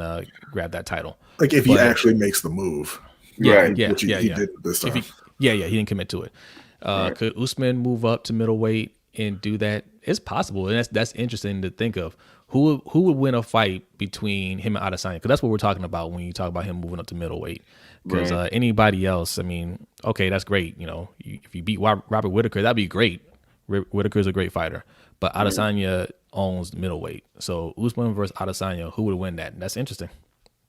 grab that title. Like if he actually makes the move. Right. Which he did this time. He didn't commit to it. Could Usman move up to middleweight and do that? It's possible, and that's interesting to think of. Who would win a fight between him and Adesanya? Because that's what we're talking about when you talk about him moving up to middleweight. Because anybody else, I mean, okay, that's great. You know, if you beat Robert Whittaker, that'd be great. Whittaker's a great fighter, but Adesanya owns middleweight. So Usman versus Adesanya, who would win that? That's interesting.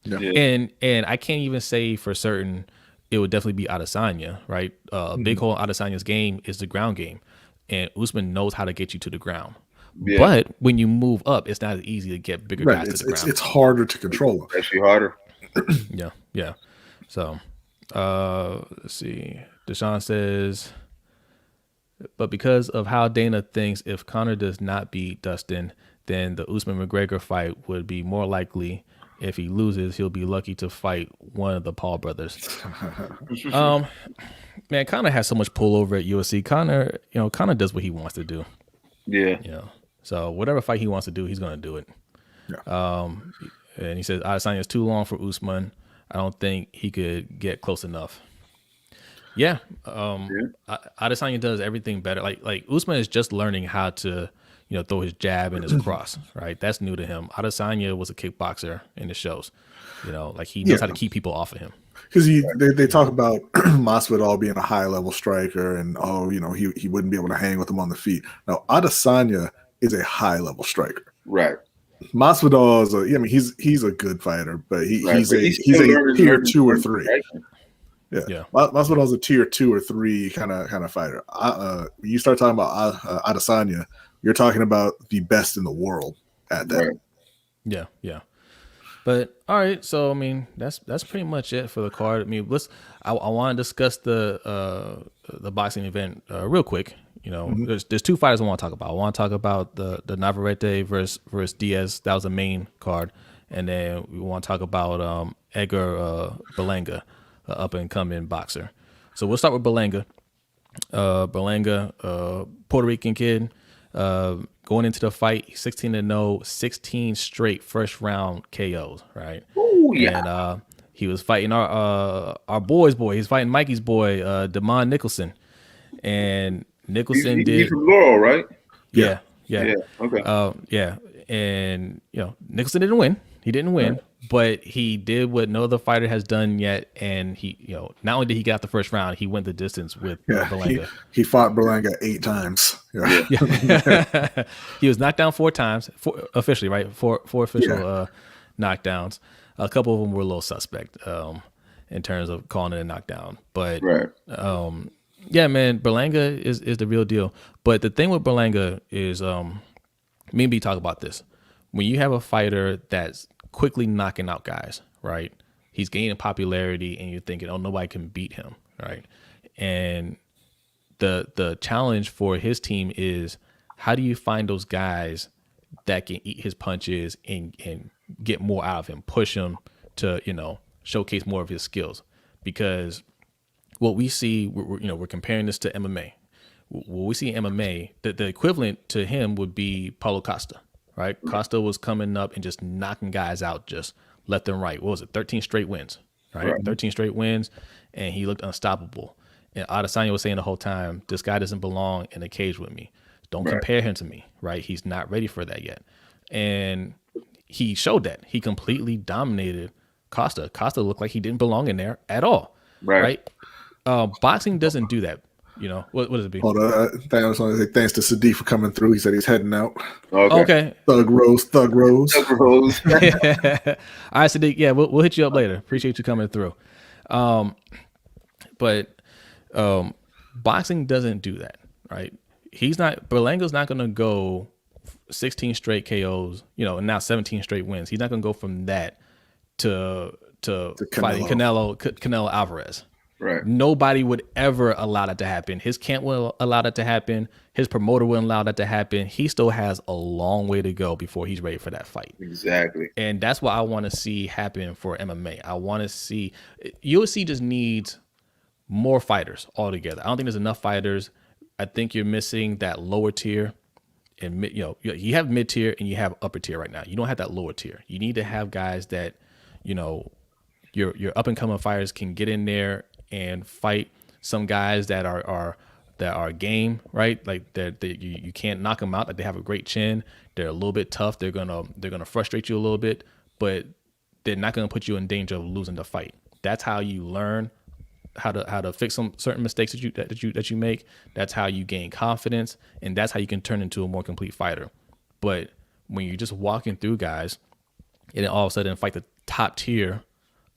Yeah. And I can't even say for certain it would definitely be Adesanya, right? Big hole in Adesanya's game is the ground game, and Usman knows how to get you to the ground. Yeah. But when you move up, it's not as easy to get bigger guys to the ground. It's harder to control them. Actually harder. Yeah. So, let's see. Deshaun says, but because of how Dana thinks, if Conor does not beat Dustin, then the Usman-McGregor fight would be more likely. If he loses, he'll be lucky to fight one of the Paul brothers. Man, Conor has so much pull over at UFC. Conor does what he wants to do. Yeah. You know, so whatever fight he wants to do, he's going to do it. Yeah. And he says Adesanya is too long for Usman. I don't think he could get close enough. Yeah. Adesanya does everything better. Like Usman is just learning how to, you know, throw his jab and his cross, right? That's new to him. Adesanya was a kickboxer in the shows. You know, like he knows how to keep people off of him. Because they talk about Masvidal being a high level striker, and he wouldn't be able to hang with him on the feet. Now Adesanya is a high level striker, right? Masvidal is he's a good fighter, but he's a tier 2 or 3. Yeah. Masvidal's a tier 2 or 3 kind of fighter. When you start talking about Adesanya, you're talking about the best in the world at that. Right. Yeah. But all right, so I mean that's pretty much it for the card. I mean, I want to discuss the boxing event real quick. You know, there's 2 fighters I want to talk about. I want to talk about the Navarrete versus Diaz. That was the main card, and then we want to talk about Edgar Berlanga, up and coming boxer. So we'll start with Berlanga. Puerto Rican kid. Going into the fight, 16-0, 16 straight first round KOs, right? Oh yeah. And he was fighting our boy's boy. He's fighting Mikey's boy, Damon Nicholson. And Nicholson he's from Laurel, right? Yeah. Okay. And Nicholson didn't win. He didn't win, but he did what no other fighter has done yet. And he, not only did he get out the first round, he went the distance with Berlanga. He fought Berlanga 8 times. Yeah. He was knocked down 4 times, officially, right? Four official knockdowns. A couple of them were a little suspect in terms of calling it a knockdown. But yeah, man, Berlanga is the real deal. But the thing with Berlanga is, me and B talk about this. When you have a fighter that's quickly knocking out guys, right? He's gaining popularity, and you're thinking, oh, nobody can beat him, right? And the challenge for his team is, how do you find those guys that can eat his punches and get more out of him, push him to showcase more of his skills? Because what we see, we're comparing this to MMA. What we see in MMA, the equivalent to him would be Paulo Costa. Right, Costa was coming up and just knocking guys out, just left and right. What was it? 13 straight wins, right? 13 straight wins, and he looked unstoppable. And Adesanya was saying the whole time, this guy doesn't belong in a cage with me. Don't compare him to me, right? He's not ready for that yet. And he showed that. He completely dominated Costa. Costa looked like he didn't belong in there at all, right? Boxing doesn't do that. What does it be? Hold on. I just want to say thanks to Sadiq for coming through. He said he's heading out. Okay. Thug Rose. All right, Sadiq. Yeah, we'll hit you up later. Appreciate you coming through. But boxing doesn't do that, right? Berlanga's not going to go 16 straight KOs, and now 17 straight wins. He's not going to go from that to fighting Canelo Alvarez. Right. Nobody would ever allow that to happen. His camp will allow that to happen. His promoter wouldn't allow that to happen. He still has a long way to go before he's ready for that fight. Exactly. And that's what I want to see happen for MMA. I want to see UFC just needs more fighters altogether. I don't think there's enough fighters. I think you're missing that lower tier. And you have mid tier and you have upper tier right now. You don't have that lower tier. You need to have guys that, your up and coming fighters can get in there and fight some guys that are game, right? Like that you can't knock them out. Like they have a great chin. They're a little bit tough. They're gonna frustrate you a little bit, but they're not gonna put you in danger of losing the fight. That's how you learn how to fix some certain mistakes that you make. That's how you gain confidence, and that's how you can turn into a more complete fighter. But when you're just walking through guys, and then all of a sudden fight the top tier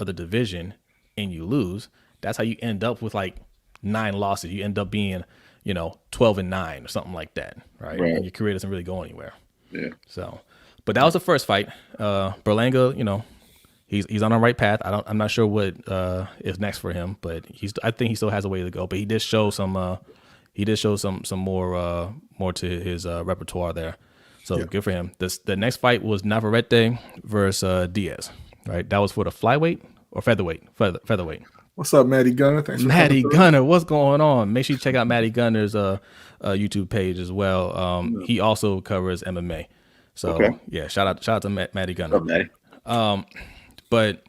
of the division and you lose, that's how you end up with like 9 losses. You end up being 12-9 or something like that, right? And your career doesn't really go anywhere. Yeah. So, but that was the first fight. Berlanga, he's on the right path. I'm not sure what is next for him, but I think he still has a way to go. But he did show some more to his repertoire there. So good for him. The next fight was Navarrete versus Diaz, right? That was for the flyweight or featherweight. Featherweight. What's up, Matty Gunner? Thanks for Matty Gunner, what's going on? Make sure you check out Matty Gunner's YouTube page as well. He also covers MMA. So yeah, shout out to Matty Gunner. Matty. But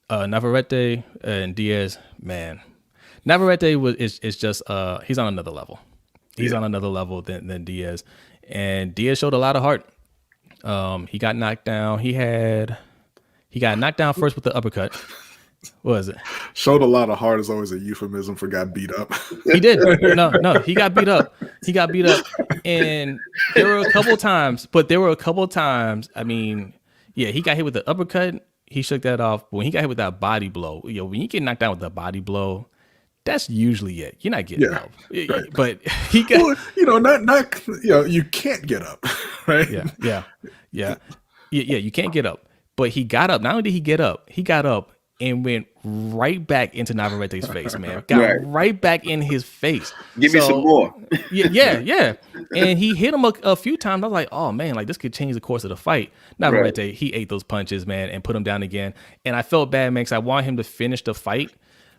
Navarrete and Diaz, man, Navarrete is just he's on another level. He's on another level than Diaz, and Diaz showed a lot of heart. He got knocked down. He got knocked down first with the uppercut. What was it? Showed a lot of heart is always a euphemism for got beat up. He did. No, he got beat up. And there were a couple times. I mean, yeah, he got hit with the uppercut. He shook that off. When he got hit with that body blow, when you get knocked down with a body blow, that's usually it. You're not getting up. Right. But he got, you can't get up, right? Yeah. You can't get up. But he got up. Not only did he get up and went right back into Navarrete's face, man. Got right back in his face. Give me some more. yeah. And he hit him a few times. I was like, oh, man, like this could change the course of the fight. Navarrete, he ate those punches, man, and put him down again. And I felt bad, man, because I wanted him to finish the fight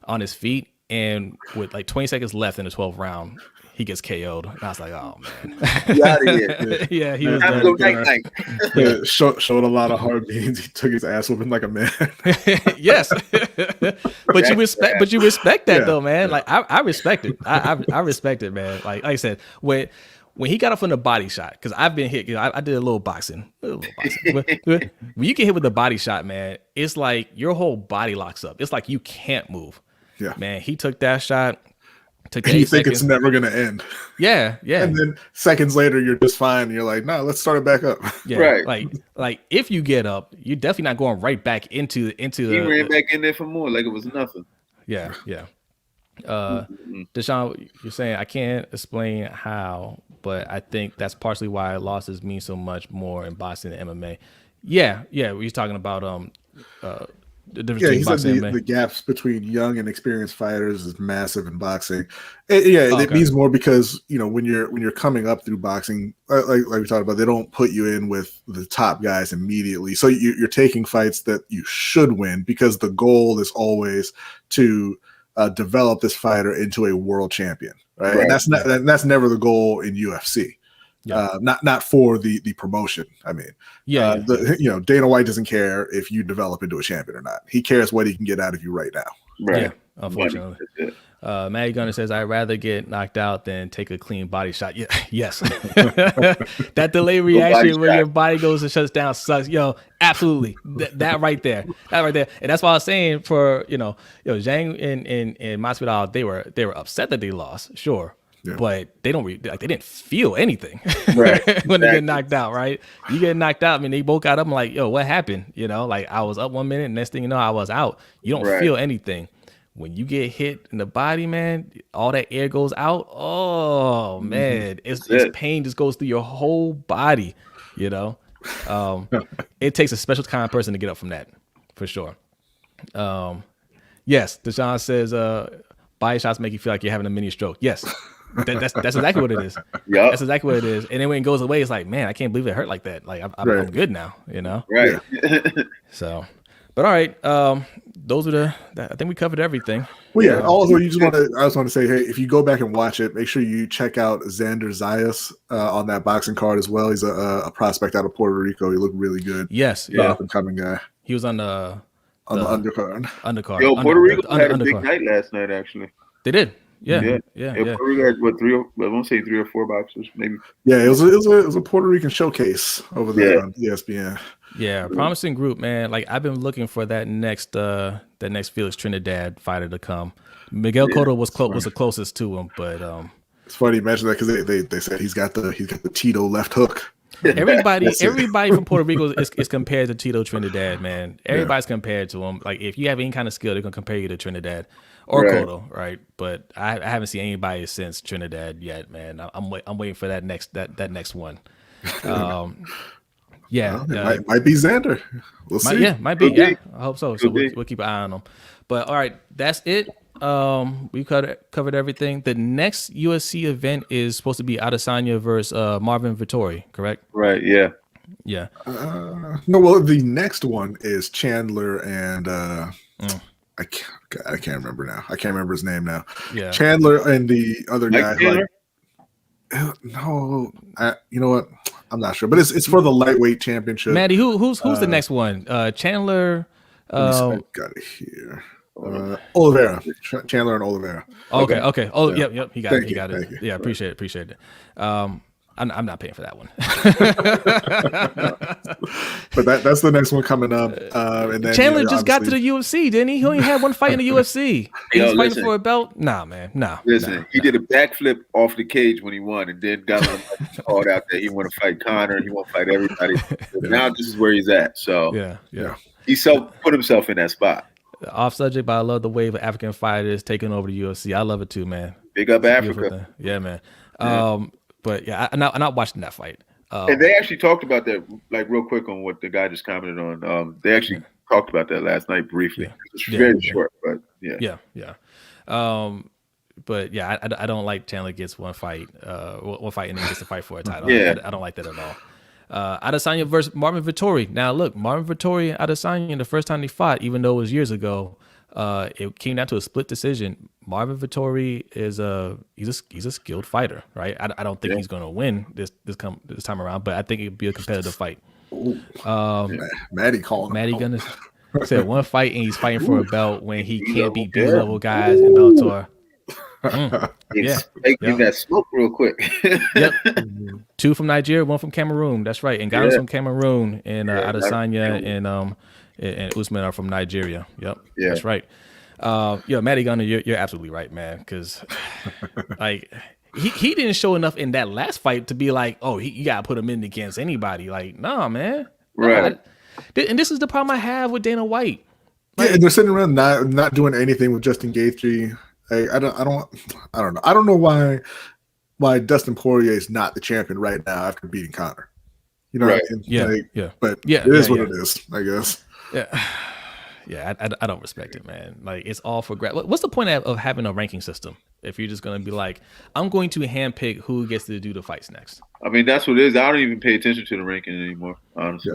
on his feet. And with like 20 seconds left in the 12th round, he gets KO'd. And I was like, oh, man. Get out of here. Yeah, he was done. Showed a lot of heart means he took his ass whooping like a man. Yes. But you respect that though, man. Like I respect it. I respect it, man. Like I said, when he got up from the body shot, because I've been hit, I did a little boxing. When you get hit with the body shot, man, it's like your whole body locks up. It's like you can't move. Yeah. Man, he took that shot. And you think it's never going to end. Yeah. And then seconds later, you're just fine. And you're like, no, let's start it back up. Yeah. Right. Like if you get up, you're definitely not going right back into he ran back in there for more, like it was nothing. Yeah. Deshaun, you're saying I can't explain how, but I think that's partially why losses mean so much more in boxing than MMA. Yeah. We're talking about the difference he said the gaps between young and experienced fighters is massive in boxing. It means more because when you're coming up through boxing, like we talked about, they don't put you in with the top guys immediately. So you're taking fights that you should win because the goal is always to develop this fighter into a world champion, right? And that's never the goal in UFC. Not for the promotion. I mean, Dana White doesn't care if you develop into a champion or not. He cares what he can get out of you right now. Right. Yeah, unfortunately. Matty Gunner says, I'd rather get knocked out than take a clean body shot. Yeah, yes. That delayed reaction where your body goes and shuts down sucks. Absolutely. That right there. And that's why I was saying for, Zhang and Masvidal, they were upset that they lost, sure. Yeah. But they they didn't feel anything when they get knocked out, right? You get knocked out. I mean, they both got up and like, yo, what happened? Like I was up 1 minute, and next thing you know, I was out. You don't feel anything. When you get hit in the body, man, all that air goes out. Oh man, it's pain just goes through your whole body. It takes a special kind of person to get up from that, for sure. Yes, Deshaun says, body shots make you feel like you're having a mini stroke. Yes. That's exactly what it is. Yeah, that's exactly what it is. And then when it goes away, it's like, man, I can't believe it hurt like that. Like I'm good now, you know. Right. So, but all right, those are I think we covered everything. Well, yeah. Also, I just want to say, hey, if you go back and watch it, make sure you check out Xander Zayas on that boxing card as well. He's a prospect out of Puerto Rico. He looked really good. Yes, yeah, up and coming guy. He was on the undercard. Undercard. Yo, Puerto Rico had a big night last night. Actually, they did. Yeah. Puerto Rico had I won't say 3 or 4 boxers, maybe. Yeah, it was a Puerto Rican showcase over there on ESPN. Yeah, promising group, man. Like I've been looking for that next Felix Trinidad fighter to come. Miguel Cotto was the closest to him, but it's funny you mentioned that because they said he's got the Tito left hook. Everybody from Puerto Rico is compared to Tito Trinidad, man. Everybody's compared to him. Like if you have any kind of skill, they're gonna compare you to Trinidad or Cotto, right? But I haven't seen anybody since Trinidad yet, man. I'm waiting for that next one. Might be Xander. We'll see. Might be. Yeah, I hope so. So we'll keep an eye on them. But all right, that's it. We covered everything. The next UFC event is supposed to be Adesanya versus Marvin Vettori, correct? Right. Yeah. Yeah. No. Well, the next one is Chandler and I can't remember now. I can't remember his name now. Yeah. Chandler and the other guy. No. You know what? I'm not sure, but it's for the lightweight championship. Maddie, who's the next one? Chandler. Got it here. Oliveira, Chandler and Oliveira. Okay. Oh, yeah. Yep. He got it. Yeah, appreciate it. I'm not paying for that one. But that's the next one coming up. And then Chandler just got to the UFC, didn't he? He only had one fight in the UFC. He's fighting for a belt. Nah, man. Listen, he did a backflip off the cage when he won, and then got called out that he want to fight Conor. He want to fight everybody. Now this is where he's at. So yeah. He put himself in that spot. Off subject, but I love the wave of African fighters taking over the UFC. I love it too, man. Big up Africa. Yeah, man. But yeah, I'm not watching that fight. And they actually talked about that, like real quick on what the guy just commented on. They actually talked about that last night briefly. It was very short, but yeah. But yeah, I don't like Chandler gets one fight and then gets to fight for a title. I don't like that at all. Adesanya versus Marvin Vettori. Now look, Marvin Vettori, Adesanya, the first time they fought, even though it was years ago, it came down to a split decision. Marvin Vettori is he's a skilled fighter, right? I don't think he's going to win this time around, but I think it'd be a competitive fight. Maddie gonna said one fight and he's fighting for a belt when he can't beat B-level guys in Bellator. Give that smoke real quick. Yep. 2 from Nigeria, 1 from Cameroon. That's right. And Ghana's from Cameroon, and Adesanya and Usman are from Nigeria. Yep. Yeah. That's right. Matty Gunner, you're absolutely right, man. Because like he didn't show enough in that last fight to be like, oh, you gotta put him in against anybody. Like, nah, man. Right. And this is the problem I have with Dana White. Like, and they're sitting around not doing anything with Justin Gaethje. I don't know. I don't know why Dustin Poirier is not the champion right now after beating Conor. You know, right? But it is what it is, I guess. Yeah, I don't respect it, man. Like it's all for grab. What's the point of having a ranking system if you're just going to be like, I'm going to handpick who gets to do the fights next? I mean, that's what it is. I don't even pay attention to the ranking anymore, honestly.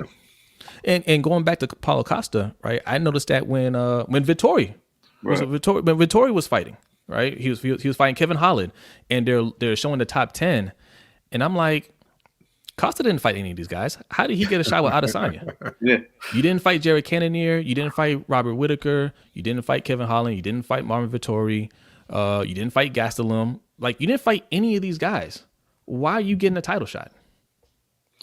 Yeah. And going back to Paulo Costa, right? I noticed that when Vettori. When Vettori was fighting, right? He was fighting Kevin Holland, and they're showing the top 10, and I'm like, Costa didn't fight any of these guys. How did he get a shot with Adesanya? You didn't fight Jared Cannonier. You didn't fight Robert Whittaker. You didn't fight Kevin Holland. You didn't fight Marvin Vettori. You didn't fight Gastelum. Like you didn't fight any of these guys. Why are you getting a title shot?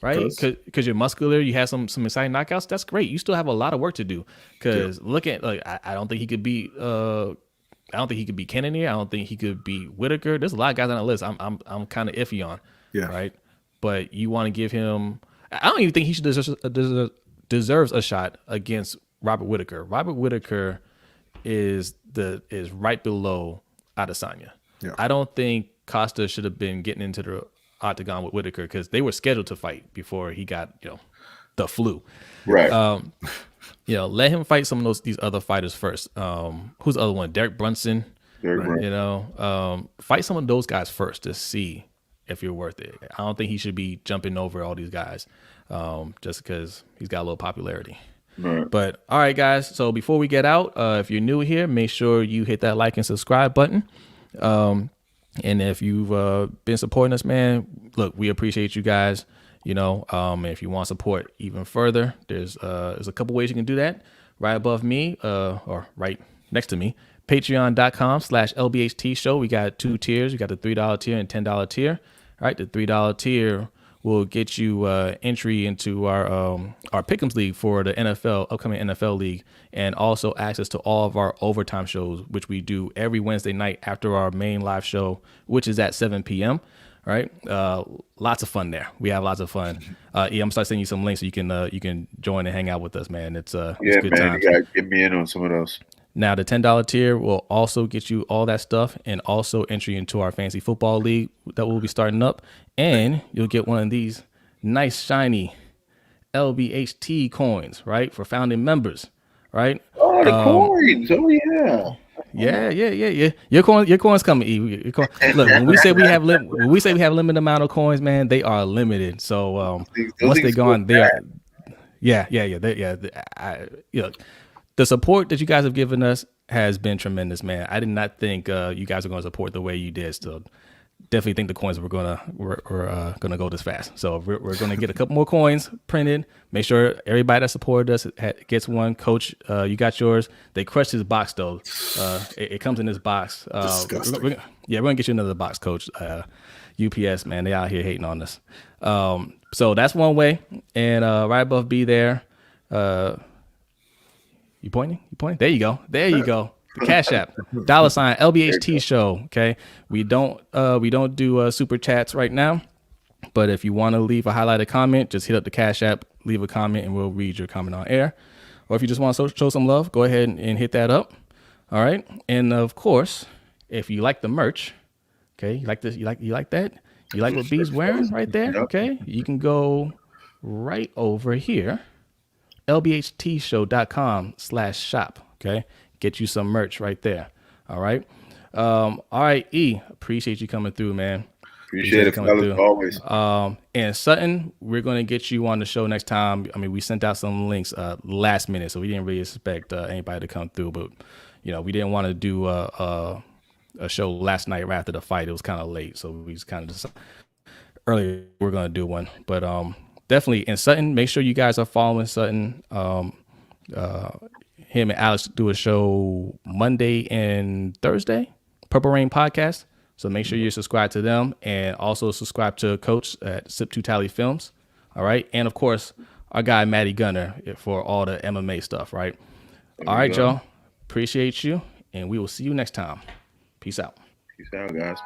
Right, because you're muscular, you have some exciting knockouts. That's great. You still have a lot of work to do. Because look at I don't think he could beat. I don't think he could beat Cannonier. I don't think he could beat Whittaker. There's a lot of guys on the list. I'm kind of iffy on. Right, but you want to give him. I don't even think he should deserves a shot against Robert Whittaker. Robert Whittaker is right below Adesanya. I don't think Costa should have been getting into the octagon with Whittaker because they were scheduled to fight before he got the flu. Right. Let him fight some of these other fighters first. Who's the other one? Derek Brunson. Right. You know, fight some of those guys first to see if you're worth it. I don't think he should be jumping over all these guys just because he's got a little popularity. Right. But all right, guys. So before we get out, if you're new here, make sure you hit that like and subscribe button. And if you've been supporting us, man, look, we appreciate you guys. You know, if you want support even further, there's a couple ways you can do that. Right above me, or right next to me, patreon.com/LBHT show. We got 2 tiers. We got the $3 tier and $10 tier. All right, the $3 tier will get you entry into our Pick'ems League for the upcoming NFL League, and also access to all of our overtime shows, which we do every Wednesday night after our main live show, which is at 7 p.m. All right, lots of fun there. We have lots of fun. I'm gonna start sending you some links so you can join and hang out with us, man. It's good man, times. you gotta get me in on some of those. Now, the $10 tier will also get you all that stuff and also entry into our fantasy football league that will be starting up. And you'll get one of these nice, shiny LBHT coins, right, for founding members, right? Oh, the coins. Oh, yeah. Yeah. Your coins coming, E. Look, when we say we have limited amount of coins, man, they are limited. So once they're gone, they are. Yeah. The support that you guys have given us has been tremendous, man. I did not think you guys are going to support the way you did. So definitely think the coins were gonna go this fast. So we're gonna get a couple more coins printed. Make sure everybody that supported us gets one. Coach, you got yours. They crushed his box though. It comes in this box. Disgusting. We're gonna get you another box, Coach. UPS, man, they out here hating on us. So that's one way. And right above B there. You pointing? There you go. The Cash App, $ LBHT show. Okay. We don't do super chats right now, but if you want to leave a highlighted comment, just hit up the Cash App, leave a comment, and we'll read your comment on air. Or if you just want to show some love, go ahead and hit that up. All right. And of course, if you like the merch, okay, you like this, you like that, you like what B's wearing right there. Okay. You can go right over here. LBHTshow.com/shop. Okay. Get you some merch right there. All right. All right, E. Appreciate you coming through, man. Appreciate it, fellas, always. And Sutton, we're gonna get you on the show next time. I mean, we sent out some links last minute, so we didn't really expect anybody to come through. But you know, we didn't want to do a show last night right after the fight. It was kind of late, so we just kind of decided earlier we're gonna do one. But definitely in Sutton, make sure you guys are following Sutton. Him and Alex do a show Monday and Thursday, Purple Rain Podcast. So make sure you subscribe to them, and also subscribe to Coach at Sip2 Tally Films. All right. And of course, our guy, Matty Gunner, for all the MMA stuff. Right. All right, y'all. Appreciate you. And we will see you next time. Peace out. Peace out, guys.